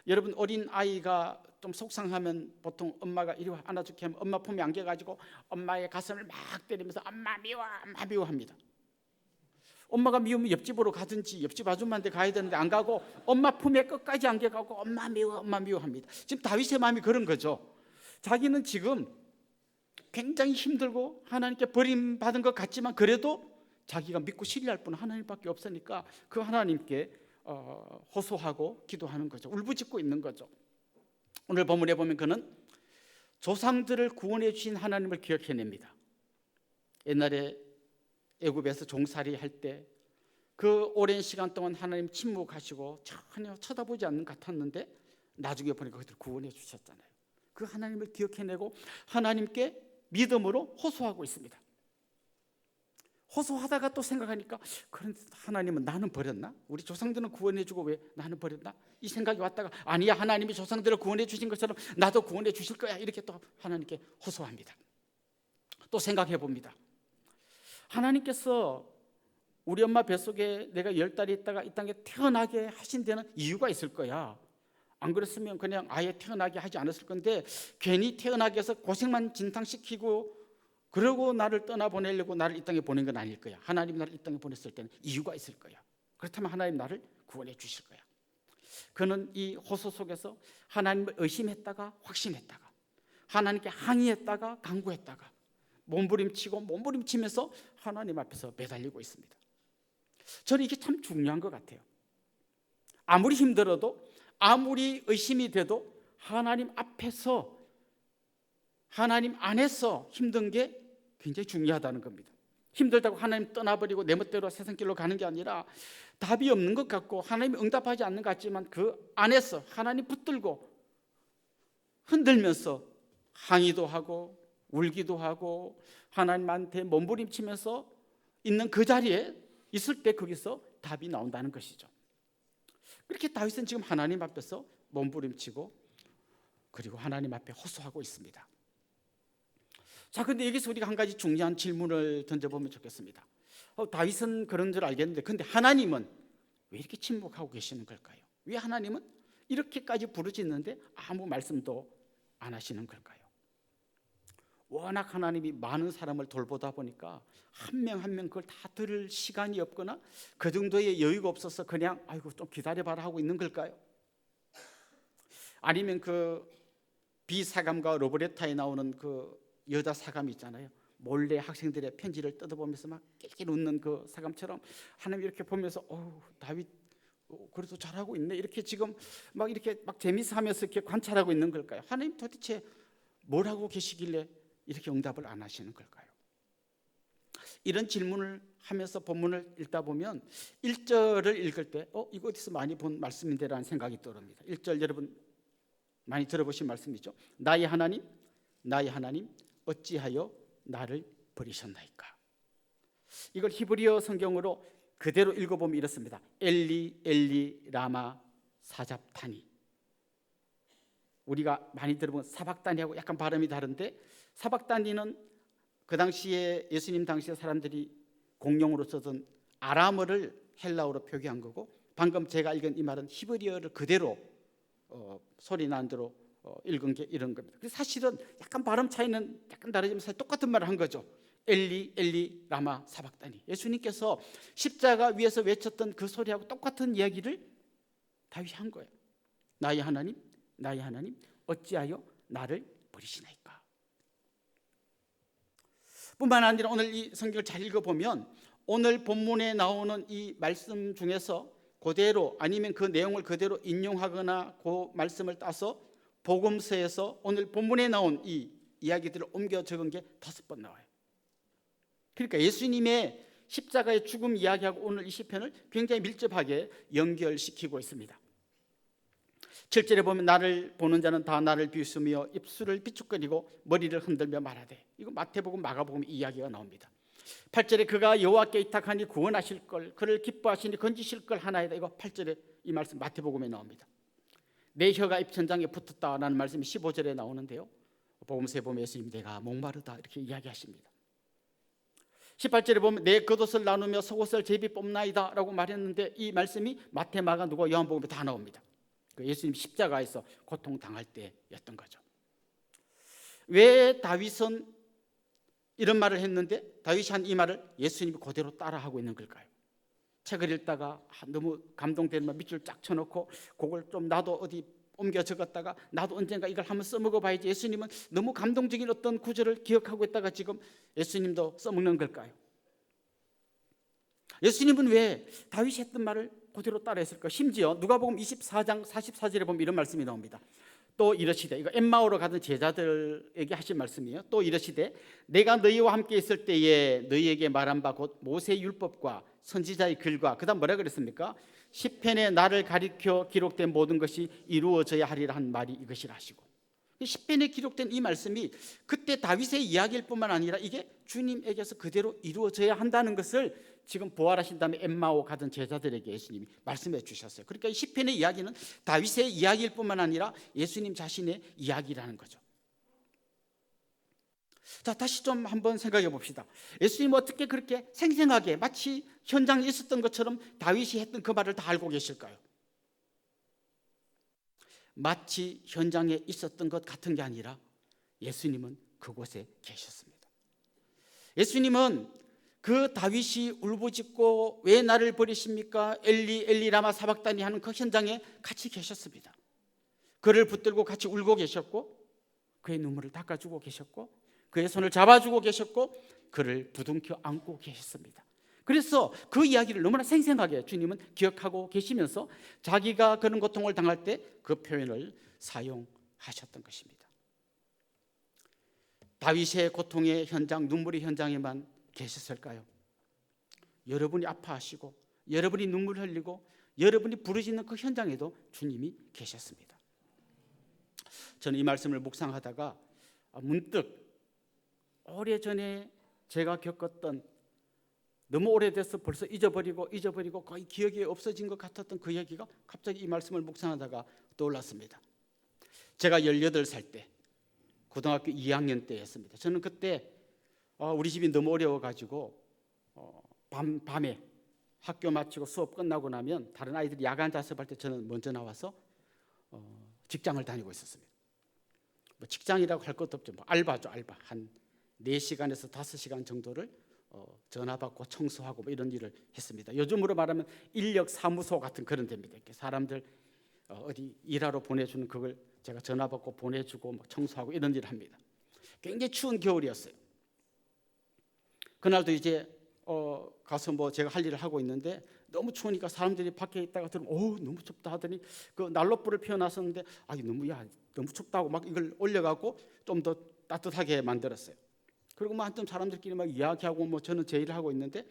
여러분, 어린 아이가 좀 속상하면 보통 엄마가 이리 와 안아줄게 하면 엄마 품에 안겨가지고 엄마의 가슴을 막 때리면서 엄마 미워, 엄마 미워 합니다. 엄마가 미우면 옆집으로 가든지 옆집 아줌마한테 가야 되는데 안 가고 엄마 품에 끝까지 안겨가고 엄마 미워, 엄마 미워 합니다. 지금 다윗의 마음이 그런 거죠. 자기는 지금 굉장히 힘들고 하나님께 버림받은 것 같지만 그래도 자기가 믿고 신뢰할 분은 하나님밖에 없으니까 그 하나님께 호소하고 기도하는 거죠. 울부짖고 있는 거죠. 오늘 본문에 보면 그는 조상들을 구원해 주신 하나님을 기억해냅니다. 옛날에 애굽에서 종살이 할 때 그 오랜 시간 동안 하나님 침묵하시고 전혀 쳐다보지 않는 것 같았는데 나중에 보니까 그들 구원해 주셨잖아요. 그 하나님을 기억해내고 하나님께 믿음으로 호소하고 있습니다. 호소하다가 또 생각하니까 그런데 하나님은 나는 버렸나? 우리 조상들은 구원해주고 왜 나는 버렸나? 이 생각이 왔다가 아니야, 하나님이 조상들을 구원해 주신 것처럼 나도 구원해 주실 거야. 이렇게 또 하나님께 호소합니다. 또 생각해 봅니다. 하나님께서 우리 엄마 뱃속에 내가 10달이 있다가 이 땅에 태어나게 하신 데는 이유가 있을 거야. 안 그랬으면 그냥 아예 태어나게 하지 않았을 건데 괜히 태어나게 해서 고생만 진탕시키고 그러고 나를 떠나보내려고 나를 이 땅에 보낸 건 아닐 거야. 하나님 나를 이 땅에 보냈을 때는 이유가 있을 거야. 그렇다면 하나님 나를 구원해 주실 거야. 그는 이 호소 속에서 하나님을 의심했다가 확신했다가 하나님께 항의했다가 간구했다가 몸부림치고 몸부림치면서 하나님 앞에서 매달리고 있습니다. 저는 이게 참 중요한 것 같아요. 아무리 힘들어도 아무리 의심이 돼도 하나님 앞에서 하나님 안에서 힘든 게 굉장히 중요하다는 겁니다. 힘들다고 하나님 떠나버리고 내 멋대로 세상길로 가는 게 아니라 답이 없는 것 같고 하나님이 응답하지 않는 것 같지만 그 안에서 하나님 붙들고 흔들면서 항의도 하고 울기도 하고 하나님한테 몸부림치면서 있는 그 자리에 있을 때 거기서 답이 나온다는 것이죠. 그렇게 다윗은 지금 하나님 앞에서 몸부림치고 그리고 하나님 앞에 호소하고 있습니다. 자, 근데 여기서 우리가 한 가지 중요한 질문을 던져보면 좋겠습니다. 다윗은 그런 줄 알겠는데 근데 하나님은 왜 이렇게 침묵하고 계시는 걸까요? 왜 하나님은 이렇게까지 부르짖는데 아무 말씀도 안 하시는 걸까요? 워낙 하나님이 많은 사람을 돌보다 보니까 한 명 한 명 그걸 다 들을 시간이 없거나 그 정도의 여유가 없어서 그냥 아이고 좀 기다려봐라 하고 있는 걸까요? 아니면 그 비사감과 로브레타에 나오는 그 여자 사감이 있잖아요. 몰래 학생들의 편지를 뜯어보면서 막 낄낄 웃는 그 사감처럼 하나님 이렇게 보면서 다윗 그래도 잘하고 있네 이렇게 지금 막 이렇게 막 재미있어 하면서 이렇게 관찰하고 있는 걸까요? 하나님 도대체 뭘 하고 계시길래 이렇게 응답을 안 하시는 걸까요? 이런 질문을 하면서 본문을 읽다 보면 1절을 읽을 때 이거 어디서 많이 본 말씀인데라는 생각이 떠오릅니다. 1절 여러분 많이 들어보신 말씀이죠. 나의 하나님 어찌하여 나를 버리셨나이까. 이걸 히브리어 성경으로 그대로 읽어보면 이렇습니다. 엘리 엘리 라마 사잡타니. 우리가 많이 들어본 사박다니하고 약간 발음이 다른데 사박다니는 그 당시에 예수님 당시에 사람들이 공용으로 쓰던 아람어를 헬라어로 표기한 거고 방금 제가 읽은 이 말은 히브리어를 그대로 소리 난 대로 읽은 게 이런 겁니다. 그래서 사실은 약간 발음 차이는 약간 다르지만 사실 똑같은 말을 한 거죠. 엘리 엘리 라마 사박다니. 예수님께서 십자가 위에서 외쳤던 그 소리하고 똑같은 이야기를 다윗이 한 거예요. 나의 하나님 어찌하여 나를 버리시나이까. 뿐만 아니라 오늘 이 성경을 잘 읽어보면 오늘 본문에 나오는 이 말씀 중에서 그대로 아니면 그 내용을 그대로 인용하거나 그 말씀을 따서 복음서에서 오늘 본문에 나온 이 이야기들을 옮겨 적은 게 5번 나와요. 그러니까 예수님의 십자가의 죽음 이야기하고 오늘 이 시편을 굉장히 밀접하게 연결시키고 있습니다. 7절에 보면 나를 보는 자는 다 나를 비웃으며 입술을 비축거리고 머리를 흔들며 말하되. 이거 마태복음 마가복음 이야기가 나옵니다. 8절에 그가 여호와께 의탁하니 구원하실 걸 그를 기뻐하시니 건지실 걸 하나이다. 이거 8절에 이 말씀 마태복음에 나옵니다. 내 혀가 입천장에 붙었다라는 말씀이 15절에 나오는데요. 복음서에 보면 예수님이 내가 목마르다 이렇게 이야기하십니다. 18절에 보면 내 겉옷을 나누며 속옷을 제비 뽑나이다 라고 말했는데 이 말씀이 마태, 마가, 누가, 요한복음에 다 나옵니다. 예수님 십자가에서 고통당할 때였던 거죠. 왜 다윗은 이런 말을 했는데 다윗이 한 이 말을 예수님이 그대로 따라하고 있는 걸까요? 책을 읽다가 너무 감동되면 밑줄 쫙 쳐놓고 그걸 좀 나도 어디 옮겨 적었다가 나도 언젠가 이걸 한번 써먹어봐야지. 예수님은 너무 감동적인 어떤 구절을 기억하고 있다가 지금 예수님도 써먹는 걸까요? 예수님은 왜 다윗이 했던 말을 그대로 따라했을까? 심지어 누가복음 24장 44절에 보면 이런 말씀이 나옵니다. 또 이러시되, 이거 엠마오로 가던 제자들에게 하신 말씀이에요. 또 이러시되 내가 너희와 함께 있을 때에 너희에게 말한 바 곧 모세의 율법과 선지자의 글과 그다음 뭐라 그랬습니까? 시편에 나를 가리켜 기록된 모든 것이 이루어져야 하리라 한 말이 이것이라 하시고, 시편에 기록된 이 말씀이 그때 다윗의 이야기일 뿐만 아니라 이게 주님에게서 그대로 이루어져야 한다는 것을 지금 부활하신 다음에 엠마오 가던 제자들에게 예수님이 말씀해 주셨어요. 그러니까 이 시편의 이야기는 다윗의 이야기일 뿐만 아니라 예수님 자신의 이야기라는 거죠. 자, 다시 좀 한번 생각해 봅시다. 예수님 어떻게 그렇게 생생하게 마치 현장에 있었던 것처럼 다윗이 했던 그 말을 다 알고 계실까요? 마치 현장에 있었던 것 같은 게 아니라 예수님은 그곳에 계셨습니다. 예수님은 그 다윗이 울부짖고 왜 나를 버리십니까? 엘리 엘리 라마 사박다니 하는 그 현장에 같이 계셨습니다. 그를 붙들고 같이 울고 계셨고 그의 눈물을 닦아주고 계셨고 그의 손을 잡아주고 계셨고 그를 부둥켜 안고 계셨습니다. 그래서 그 이야기를 너무나 생생하게 주님은 기억하고 계시면서 자기가 그런 고통을 당할 때 그 표현을 사용하셨던 것입니다. 다윗의 고통의 현장, 눈물의 현장에만 계셨을까요? 여러분이 아파하시고 여러분이 눈물 흘리고 여러분이 부르짖는 그 현장에도 주님이 계셨습니다. 저는 이 말씀을 묵상하다가 문득 오래전에 제가 겪었던 너무 오래돼서 벌써 잊어버리고 거의 기억이 없어진 것 같았던 그 얘기가 갑자기 이 말씀을 묵상하다가 떠올랐습니다. 제가 18살 때 고등학교 2학년 때였습니다. 저는 그때 우리 집이 너무 어려워가지고 밤에 학교 마치고 수업 끝나고 나면 다른 아이들이 야간 자습할 때 저는 먼저 나와서 직장을 다니고 있었습니다. 뭐 직장이라고 할 것도 없죠. 뭐 알바죠, 알바. 한 4시간에서 5시간 정도를 전화 받고 청소하고 뭐 이런 일을 했습니다. 요즘으로 말하면 인력 사무소 같은 그런 데입니다. 이렇게 사람들 어디 일하러 보내주는 그걸 제가 전화 받고 보내주고 뭐 청소하고 이런 일을 합니다. 굉장히 추운 겨울이었어요. 그날도 이제 가서 뭐 제가 할 일을 하고 있는데 너무 추우니까 사람들이 밖에 있다가 들으면 너무 춥다 하더니 그 난로불을 피워놨었는데 너무 춥다고 막 이걸 올려갖고 좀 더 따뜻하게 만들었어요. 그리고 뭐 한참 사람들끼리 막 이야기하고 뭐 저는 제 일을 하고 있는데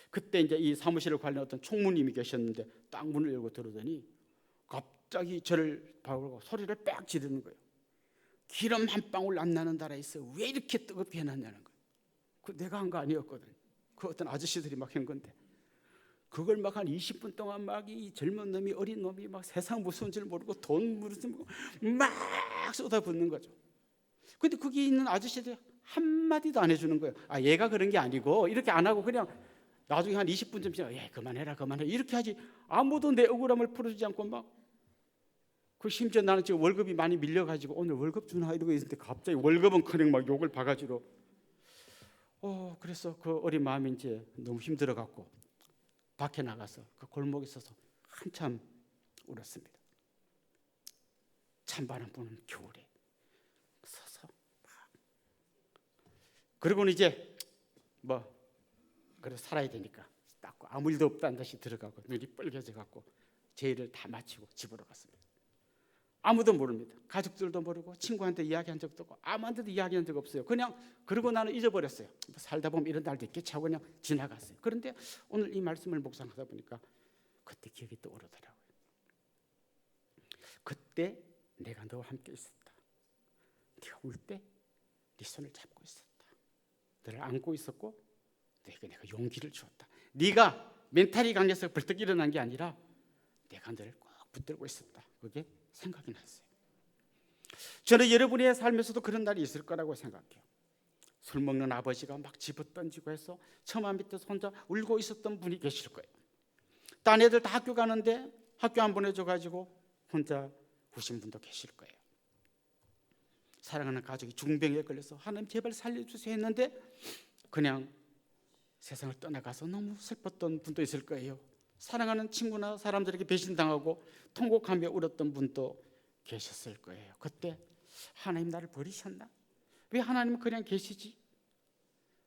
그때 이제 이 사무실을 관리하는 어떤 총무님이 계셨는데 딱 문을 열고 들어오더니 갑자기 저를 바라보고 소리를 빽 지르는 거예요. 기름 한 방울 안 나는 나라에 있어 왜 이렇게 뜨겁게 해놨냐는 거예요. 그 내가 한 거 아니었거든. 그 어떤 아저씨들이 막 한 건데 그걸 막 한 20분 동안 막 이 젊은 놈이 어린 놈이 막 세상 무서운 줄 모르고 돈 무슨 막 쏟아붓는 거죠. 근데 거기 있는 아저씨들이 한마디도 안 해주는 거예요. 얘가 그런 게 아니고 이렇게 안 하고 그냥 나중에 한 20분쯤 지나면 그만해라 이렇게 하지 아무도 내 억울함을 풀어주지 않고 막 그 심지어 나는 지금 월급이 많이 밀려가지고 오늘 월급 주나 이러고 있는데 갑자기 월급은커녕 막 욕을 바가지로 그래서 그 어린 마음이 이제 너무 힘들어갖고 밖에 나가서 그 골목에 서서 한참 울었습니다. 찬바람 부는 겨울에 서서 그리고는 이제 그래서 살아야 되니까 닦고 아무 일도 없다는 듯이 들어가고 눈이 빨개져 갖고 제 일을 다 마치고 집으로 갔습니다. 아무도 모릅니다. 가족들도 모르고 친구한테 이야기한 적도 없고 아무한테도 이야기한 적 없어요. 그냥 그러고 나는 잊어버렸어요. 살다 보면 이런 날도 있겠지 하고 그냥 지나갔어요. 그런데 오늘 이 말씀을 묵상하다 보니까 그때 기억이 떠오르더라고요. 그때 내가 너와 함께 있었다. 네가 울 때 네 손을 잡고 있었다. 너를 안고 있었고 내가 용기를 주었다. 네가 멘탈이 강해서 벌떡 일어난 게 아니라 내가 너를 꼭 붙들고 있었다. 그게 생각이 났어요. 저는 여러분의 삶에서도 그런 날이 있을 거라고 생각해요. 술 먹는 아버지가 막 집어 던지고 해서 처마 밑에서 혼자 울고 있었던 분이 계실 거예요. 딴 애들 다 학교 가는데 학교 안 보내줘가지고 혼자 우신 분도 계실 거예요. 사랑하는 가족이 중병에 걸려서 하나님 제발 살려주세요 했는데 그냥 세상을 떠나가서 너무 슬펐던 분도 있을 거예요. 사랑하는 친구나 사람들에게 배신당하고 통곡하며 울었던 분도 계셨을 거예요. 그때 하나님 나를 버리셨나? 왜 하나님은 그냥 계시지?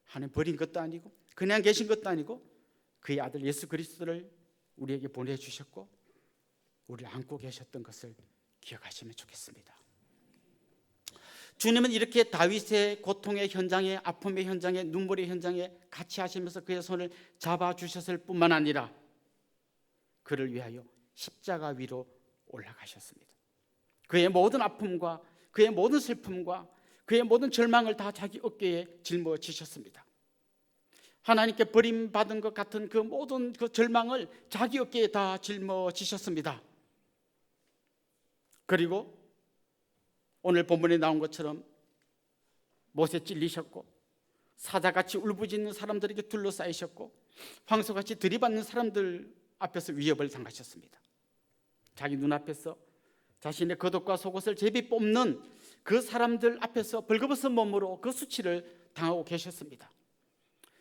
하나님 버린 것도 아니고 그냥 계신 것도 아니고 그의 아들 예수 그리스도를 우리에게 보내주셨고 우리를 안고 계셨던 것을 기억하시면 좋겠습니다. 주님은 이렇게 다윗의 고통의 현장에 아픔의 현장에 눈물의 현장에 같이 하시면서 그의 손을 잡아주셨을 뿐만 아니라 그를 위하여 십자가 위로 올라가셨습니다. 그의 모든 아픔과 그의 모든 슬픔과 그의 모든 절망을 다 자기 어깨에 짊어지셨습니다. 하나님께 버림받은 것 같은 그 모든 그 절망을 자기 어깨에 다 짊어지셨습니다. 그리고 오늘 본문에 나온 것처럼 못에 찔리셨고 사자같이 울부짖는 사람들에게 둘러싸이셨고 황소같이 들이받는 사람들 앞에서 위협을 당하셨습니다. 자기 눈앞에서 자신의 겉옷과 속옷을 제비 뽑는 그 사람들 앞에서 벌거벗은 몸으로 그 수치를 당하고 계셨습니다.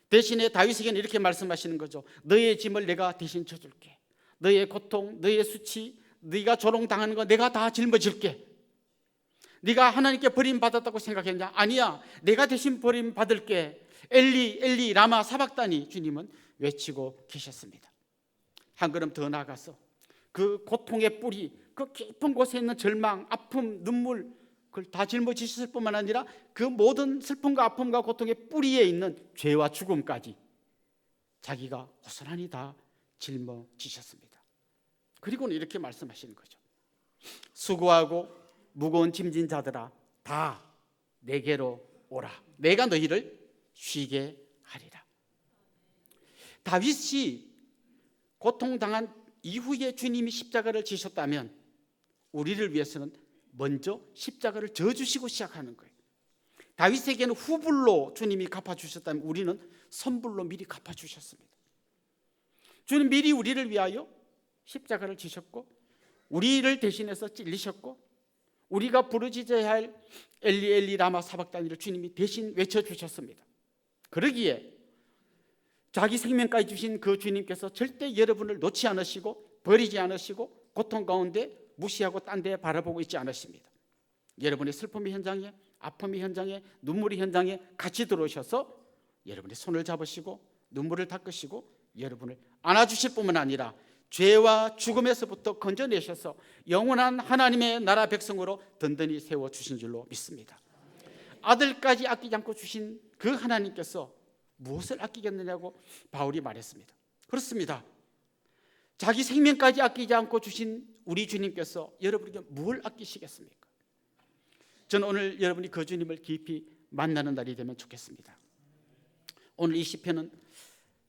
대신에 다윗에게는 이렇게 말씀하시는 거죠. 너의 짐을 내가 대신 져줄게. 너의 고통, 너의 수치, 네가 조롱당하는 거 내가 다 짊어질게. 네가 하나님께 버림받았다고 생각했냐? 아니야, 내가 대신 버림받을게. 엘리 엘리 라마 사박다니 주님은 외치고 계셨습니다. 한 걸음 더 나아가서 그 고통의 뿌리, 그 깊은 곳에 있는 절망, 아픔, 눈물 그걸 다 짊어지셨을 뿐만 아니라 그 모든 슬픔과 아픔과 고통의 뿌리에 있는 죄와 죽음까지 자기가 고스란히 다 짊어지셨습니다. 그리고는 이렇게 말씀하시는 거죠. 수고하고 무거운 짐진 자들아 다 내게로 오라. 내가 너희를 쉬게 하리라. 다윗이 고통당한 이후에 주님이 십자가를 지셨다면 우리를 위해서는 먼저 십자가를 져주시고 시작하는 거예요. 다윗에게는 후불로 주님이 갚아주셨다면 우리는 선불로 미리 갚아주셨습니다. 주님 미리 우리를 위하여 십자가를 지셨고 우리를 대신해서 찔리셨고 우리가 부르짖어야 할 엘리 엘리 라마 사박다니를 주님이 대신 외쳐주셨습니다. 그러기에 자기 생명까지 주신 그 주님께서 절대 여러분을 놓지 않으시고 버리지 않으시고 고통 가운데 무시하고 딴 데 바라보고 있지 않으십니다. 여러분의 슬픔의 현장에, 아픔의 현장에, 눈물의 현장에 같이 들어오셔서 여러분의 손을 잡으시고 눈물을 닦으시고 여러분을 안아주실 뿐만 아니라 죄와 죽음에서부터 건져내셔서 영원한 하나님의 나라 백성으로 든든히 세워주신 줄로 믿습니다. 아들까지 아끼지 않고 주신 그 하나님께서 무엇을 아끼겠느냐고 바울이 말했습니다. 그렇습니다. 자기 생명까지 아끼지 않고 주신 우리 주님께서 여러분에게 뭘 아끼시겠습니까? 저는 오늘 여러분이 그 주님을 깊이 만나는 날이 되면 좋겠습니다. 오늘 이 시편은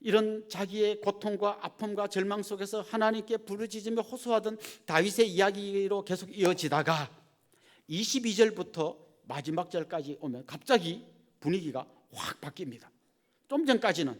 이런 자기의 고통과 아픔과 절망 속에서 하나님께 부르짖으며 호소하던 다윗의 이야기로 계속 이어지다가 22절부터 마지막 절까지 오면 갑자기 분위기가 확 바뀝니다. 좀 전까지는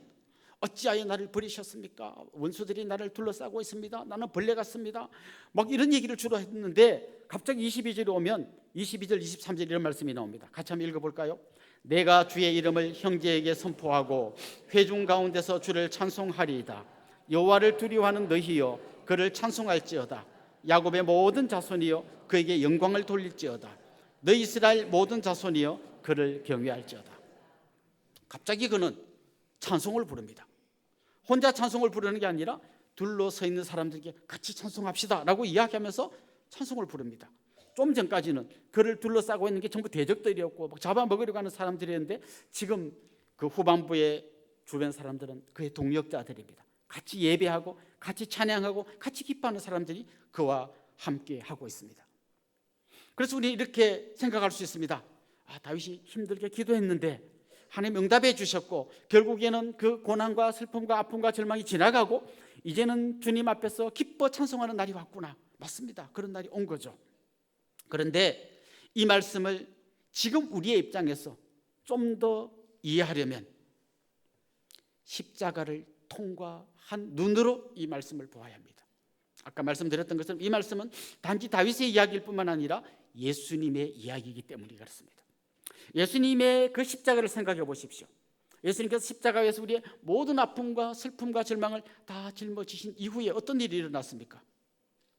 어찌하여 나를 버리셨습니까? 원수들이 나를 둘러싸고 있습니다. 나는 벌레 같습니다. 막 이런 얘기를 주로 했는데 갑자기 22절에 오면 22절 23절 이런 말씀이 나옵니다. 같이 한번 읽어볼까요? 내가 주의 이름을 형제에게 선포하고 회중 가운데서 주를 찬송하리이다. 여호와를 두려워하는 너희여 그를 찬송할지어다. 야곱의 모든 자손이여 그에게 영광을 돌릴지어다. 너희 이스라엘 모든 자손이여 그를 경외할지어다. 갑자기 그는 찬송을 부릅니다. 혼자 찬송을 부르는 게 아니라 둘러서 있는 사람들에게 같이 찬송합시다 라고 이야기하면서 찬송을 부릅니다. 좀 전까지는 그를 둘러싸고 있는 게 전부 대적들이었고 막 잡아먹으려고 하는 사람들이었는데 지금 그 후반부의 주변 사람들은 그의 동역자들입니다. 같이 예배하고 같이 찬양하고 같이 기뻐하는 사람들이 그와 함께 하고 있습니다. 그래서 우리 이렇게 생각할 수 있습니다. 다윗이 힘들게 기도했는데 하나님 응답해 주셨고 결국에는 그 고난과 슬픔과 아픔과 절망이 지나가고 이제는 주님 앞에서 기뻐 찬송하는 날이 왔구나. 맞습니다. 그런 날이 온 거죠. 그런데 이 말씀을 지금 우리의 입장에서 좀 더 이해하려면 십자가를 통과한 눈으로 이 말씀을 보아야 합니다. 아까 말씀드렸던 것처럼 이 말씀은 단지 다윗의 이야기일 뿐만 아니라 예수님의 이야기이기 때문에 그렇습니다. 예수님의 그 십자가를 생각해 보십시오. 예수님께서 십자가에서 우리의 모든 아픔과 슬픔과 절망을 다 짊어지신 이후에 어떤 일이 일어났습니까?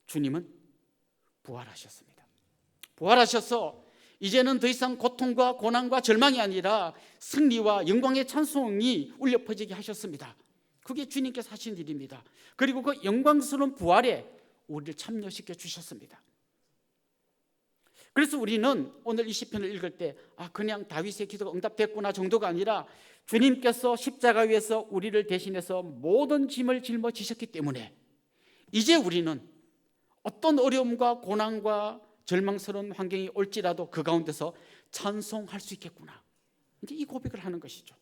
주님은 부활하셨습니다. 부활하셔서 이제는 더 이상 고통과 고난과 절망이 아니라 승리와 영광의 찬송이 울려 퍼지게 하셨습니다. 그게 주님께서 하신 일입니다. 그리고 그 영광스러운 부활에 우리를 참여시켜 주셨습니다. 그래서 우리는 오늘 이 시편을 읽을 때 그냥 다윗의 기도가 응답됐구나 정도가 아니라 주님께서 십자가 위에서 우리를 대신해서 모든 짐을 짊어지셨기 때문에 이제 우리는 어떤 어려움과 고난과 절망스러운 환경이 올지라도 그 가운데서 찬송할 수 있겠구나. 이제 이 고백을 하는 것이죠.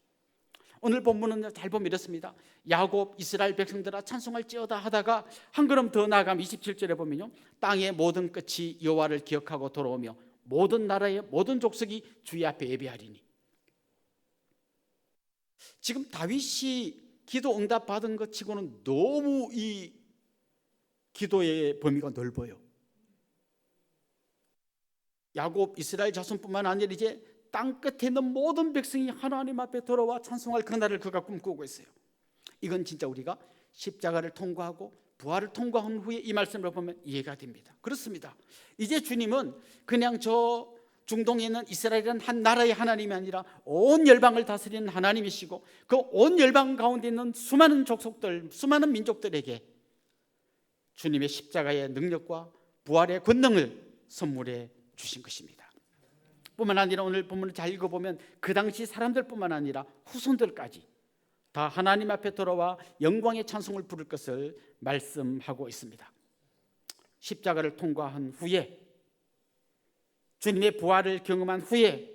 오늘 본문은 잘 보면 이렇습니다. 야곱 이스라엘 백성들아 찬송할지어다 하다가 한 걸음 더 나아가면 27절에 보면요, 땅의 모든 끝이 여호와를 기억하고 돌아오며 모든 나라의 모든 족속이 주의 앞에 예배하리니. 지금 다윗이 기도 응답 받은 것 치고는 너무 이 기도의 범위가 넓어요. 야곱 이스라엘 자손뿐만 아니라 이제 땅 끝에 있는 모든 백성이 하나님 앞에 돌아와 찬송할 그날을 그가 꿈꾸고 있어요. 이건 진짜 우리가 십자가를 통과하고 부활을 통과한 후에 이 말씀을 보면 이해가 됩니다. 그렇습니다. 이제 주님은 그냥 저 중동에 있는 이스라엘이라는 한 나라의 하나님이 아니라 온 열방을 다스리는 하나님이시고 그 온 열방 가운데 있는 수많은 족속들, 수많은 민족들에게 주님의 십자가의 능력과 부활의 권능을 선물해 주신 것입니다. 뿐만 아니라 오늘 본문을 잘 읽어보면 그 당시 사람들뿐만 아니라 후손들까지 다 하나님 앞에 돌아와 영광의 찬송을 부를 것을 말씀하고 있습니다. 십자가를 통과한 후에 주님의 부활을 경험한 후에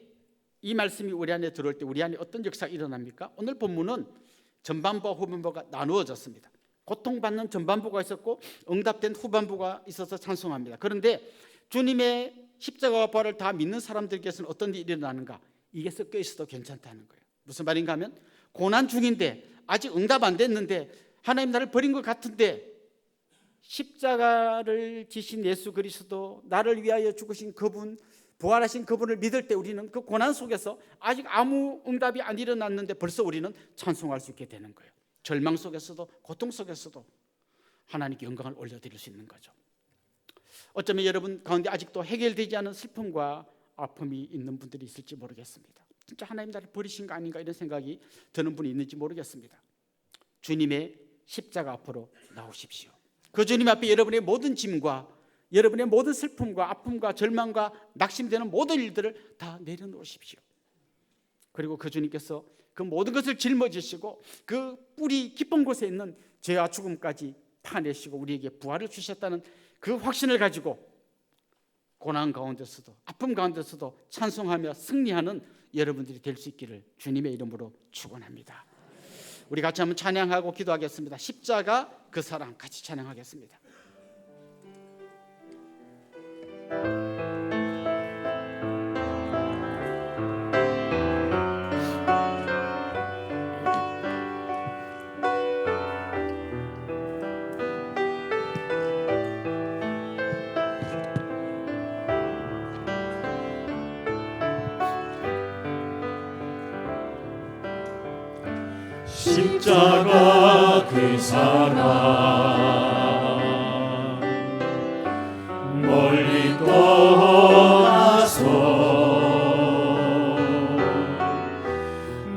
이 말씀이 우리 안에 들어올 때 우리 안에 어떤 역사가 일어납니까? 오늘 본문은 전반부와 후반부가 나누어졌습니다. 고통받는 전반부가 있었고 응답된 후반부가 있어서 찬송합니다. 그런데 주님의 십자가와 부활을 다 믿는 사람들께서는 어떤 일이 일어나는가? 이게 섞여 있어도 괜찮다는 거예요. 무슨 말인가 하면 고난 중인데 아직 응답 안 됐는데 하나님 나를 버린 것 같은데 십자가를 지신 예수 그리스도, 나를 위하여 죽으신 그분, 부활하신 그분을 믿을 때 우리는 그 고난 속에서 아직 아무 응답이 안 일어났는데 벌써 우리는 찬송할 수 있게 되는 거예요. 절망 속에서도 고통 속에서도 하나님께 영광을 올려드릴 수 있는 거죠. 어쩌면 여러분 가운데 아직도 해결되지 않은 슬픔과 아픔이 있는 분들이 있을지 모르겠습니다. 진짜 하나님 나를 버리신 거 아닌가 이런 생각이 드는 분이 있는지 모르겠습니다. 주님의 십자가 앞으로 나오십시오. 그 주님 앞에 여러분의 모든 짐과 여러분의 모든 슬픔과 아픔과 절망과 낙심되는 모든 일들을 다 내려놓으십시오. 그리고 그 주님께서 그 모든 것을 짊어지시고 그 뿌리 깊은 곳에 있는 죄와 죽음까지 파내시고 우리에게 부활을 주셨다는 그 확신을 가지고 고난 가운데서도 아픔 가운데서도 찬송하며 승리하는 여러분들이 될 수 있기를 주님의 이름으로 축원합니다. 우리 같이 한번 찬양하고 기도하겠습니다. 십자가 그 사랑 같이 찬양하겠습니다. 십자가 그 사랑 멀리 떠나서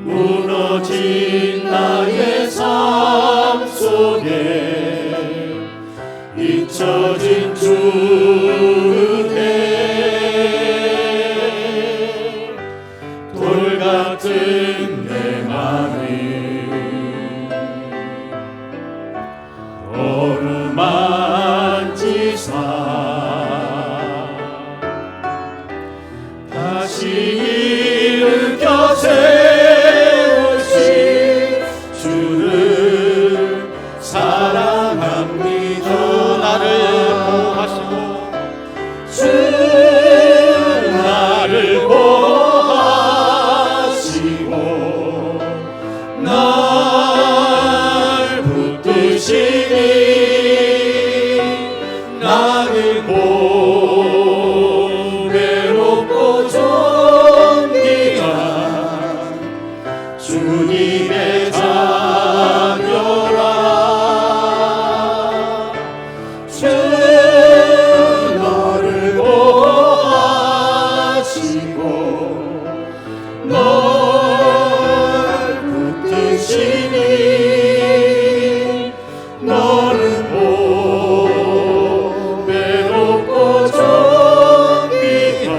무너진 나의 삶 속에 잊혀진 주의 돌 같은 내 맘을 어루만지사 다시 일으켜 세우신 주를 사랑합니다. 나를 보호하시고 주 나를 보호하시고 날 붙드시니 나는 고배롭고 존귀한 주님의 자녀라. 주 너를 보호하시고 널 붙드시니 너는 보배롭고 존귀한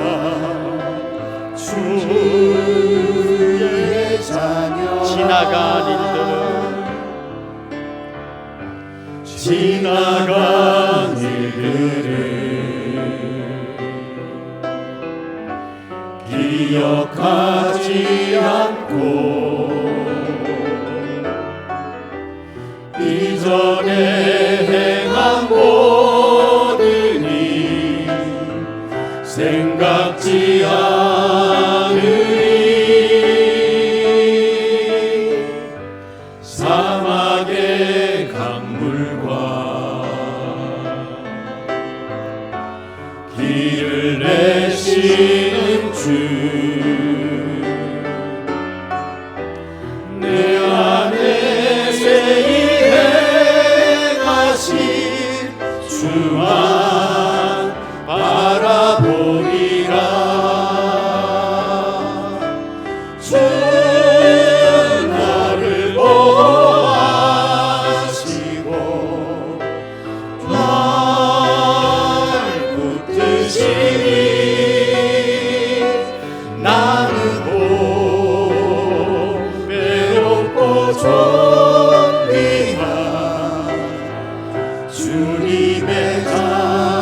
주의 자녀. 지나간 일들을 기억하지 않고 이전에 행한 모든 일 생각지 않으리. 사막의 강물과 길을 내시는 주 내 안에 세일행하신 주만 바라보리라. 주 나를 보호하시고 날 붙드시니 나는 보배롭고 존귀한 주님의 자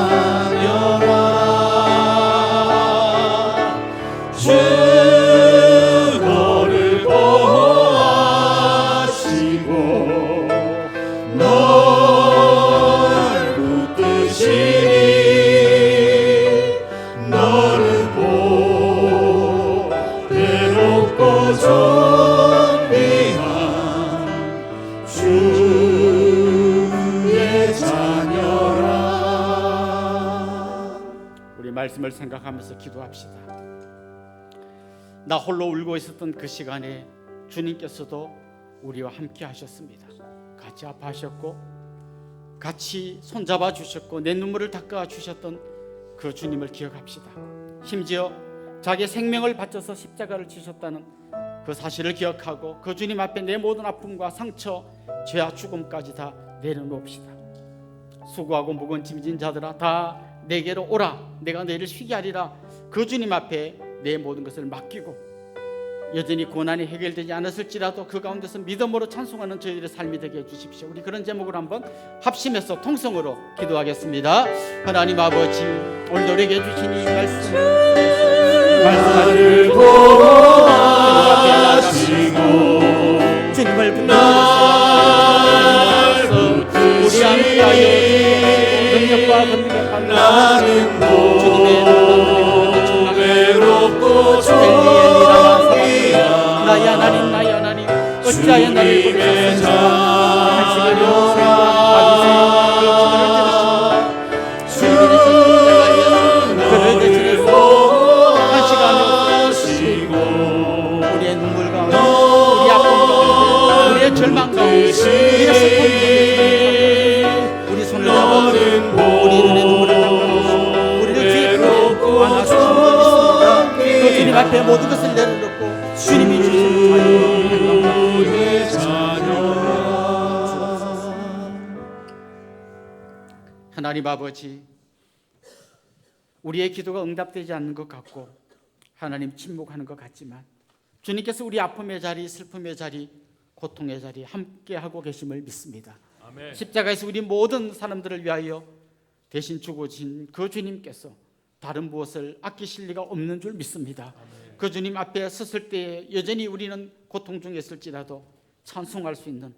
드시니 너는 보 외롭고 존귀한 주의 자녀라. 우리 말씀을 생각하면서 기도합시다. 나 홀로 울고 있었던 그 시간에 주님께서도 우리와 함께 하셨습니다. 같이 아파하셨고 같이 손잡아 주셨고 내 눈물을 닦아 주셨던 그 주님을 기억합시다. 심지어 자기의 생명을 바쳐서 십자가를 지셨다는 그 사실을 기억하고 그 주님 앞에 내 모든 아픔과 상처, 죄와 죽음까지 다 내려놓읍시다. 수고하고 무거운 짐진 자들아 다 내게로 오라, 내가 너희를 쉬게 하리라. 그 주님 앞에 내 모든 것을 맡기고 여전히 고난이 해결되지 않았을지라도 그 가운데서 믿음으로 찬송하는 저희들의 삶이 되게 해주십시오. 우리 그런 제목으로 한번 합심해서 통성으로 기도하겠습니다. 하나님 아버지, 오늘도 우리에게 주신 이 말씀을 보호하시고 주님을 붙드시니 우리 함께하여 능력과 권능의 나는 주님의 외롭고 나의 하나님, 나의 하나님, 어찌하여 나를 버리셨습니까? 한 시간이 그를 대신해서 한 시간이 우리의 눈물 가운데, 우리 아픔 가운데, 우리의 절망 가운데, 우리의 슬픔 가운데 우리 손을 잡아 우리 눈에 눈물을 닦아주시고 우리를 뒤에 안아주시는 분 있습니다. 그 주님 앞에 모든 것을 내려놓고 주님이 주신 하나님 아버지, 우리의 기도가 응답되지 않는 것 같고 하나님 침묵하는 것 같지만 주님께서 우리 아픔의 자리, 슬픔의 자리, 고통의 자리 함께하고 계심을 믿습니다. 아멘. 십자가에서 우리 모든 사람들을 위하여 대신 죽으신 그 주님께서 다른 무엇을 아끼실 리가 없는 줄 믿습니다. 아멘. 그 주님 앞에 섰을 때 여전히 우리는 고통 중에 있을지라도 찬송할 수 있는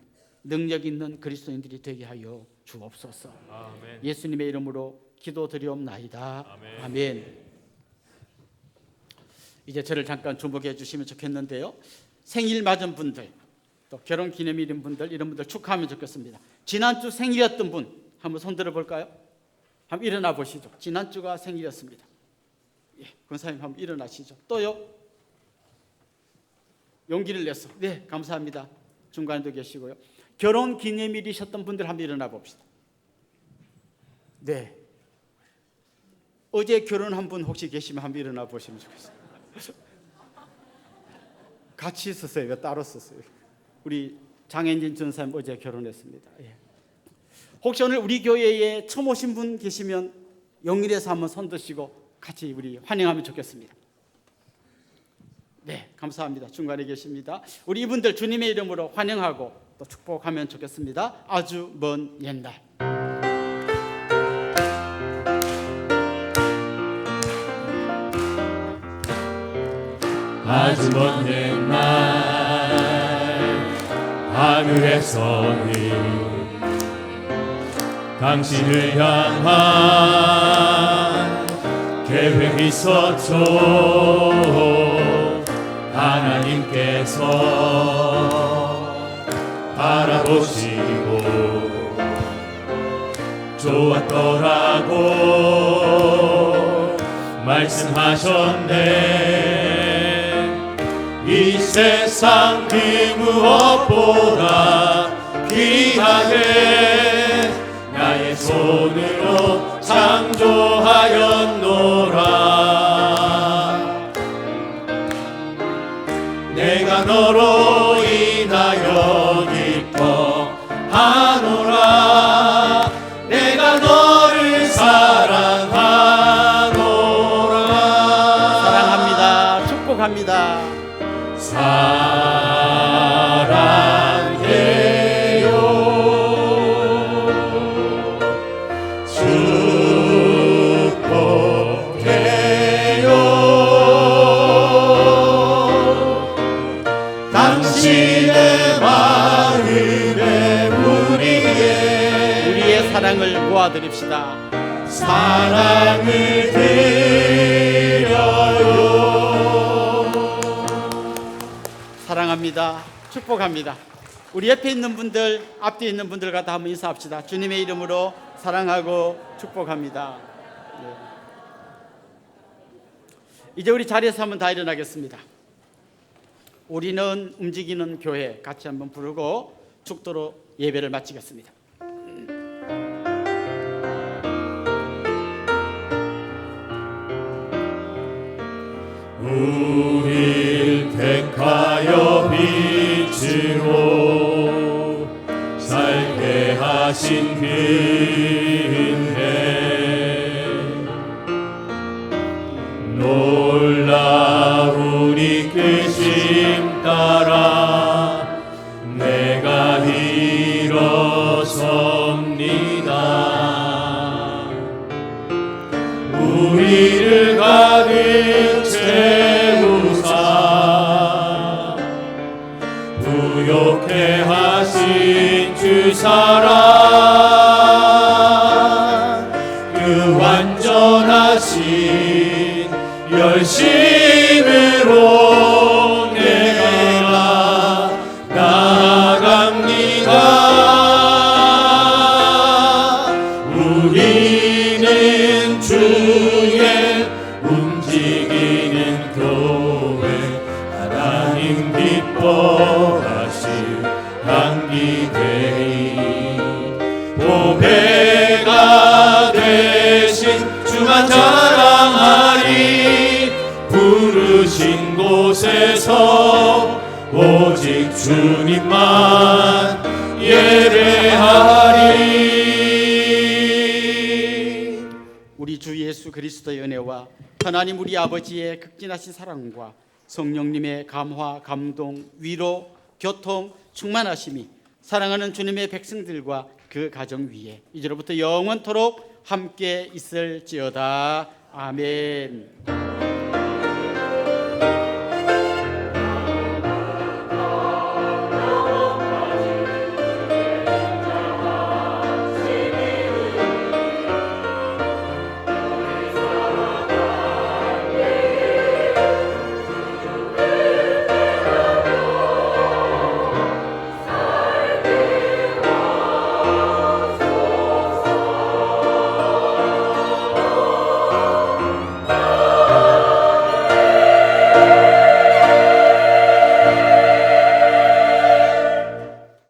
능력 있는 그리스도인들이 되게 하여 주옵소서. 아멘. 예수님의 이름으로 기도드리옵나이다. 아멘. 아멘. 이제 저를 잠깐 주목해 주시면 좋겠는데요. 생일 맞은 분들, 또 결혼 기념일인 분들, 이런 분들 축하하면 좋겠습니다. 지난주 생일이었던 분 한번 손 들어볼까요? 한번 일어나 보시죠. 지난주가 생일이었습니다. 예, 권사님 한번 일어나시죠. 또요? 용기를 내서. 네, 감사합니다. 중간에도 계시고요. 결혼 기념일이셨던 분들 한번 일어나 봅시다. 네. 어제 결혼한 분 혹시 계시면 한번 일어나 보시면 좋겠어요. 같이 있었어요. 왜 따로 썼어요? 우리 장현진 전사님 어제 결혼했습니다. 예. 혹시 오늘 우리 교회에 처음 오신 분 계시면 용인에서 한번 손 드시고 같이 우리 환영하면 좋겠습니다. 네, 감사합니다. 중간에 계십니다. 우리 이분들 주님의 이름으로 환영하고 또 축복하면 좋겠습니다. 아주 먼 옛날. 아주 먼 옛날 하늘에서는 당신을 향한 계획이 있었죠. 하나님께서 바라보시고 좋았더라고 말씀하셨네. 이 세상 그 무엇보다 귀하게 나의 손으로 창조하였노라. 내가 너로 인하여 기뻐하노라. 내가 너를 사랑하노라. 사랑합니다. 축복합니다. 사랑해요. 축복해요. 당신의 마음에 우리의 사랑을 모아드립시다. 사랑을 드려요. 사랑합니다. 축복합니다. 우리 옆에 있는 분들, 앞뒤에 있는 분들과 다 한번 인사합시다. 주님의 이름으로 사랑하고 축복합니다. 네. 이제 우리 자리에서 한번 다 일어나겠습니다. 우리는 움직이는 교회 같이 한번 부르고 축도로 예배를 마치겠습니다. 우릴 택하여 빛으로 살게 하신 그은혜 놀라운 이끄심 따라 내가 일어섭니다. 우리를 가득 채우사 부욕해 하신 주 사랑 그 완전하신 열심으로 내가 나아갑니다. 우리는 주의 움직이는 교회 하나님 기뻐하실 향기되이 보배가 되신 주만 자랑하리 부르신 곳에서 오직 주님만 예배하리. 우리 주 예수 그리스도의 은혜와 하나님 우리 아버지의 극진하신 사랑과 성령님의 감화, 감동, 위로, 교통, 충만하심이 사랑하는 주님의 백성들과 그 가정 위에 이제로부터 영원토록 함께 있을지어다. 아멘.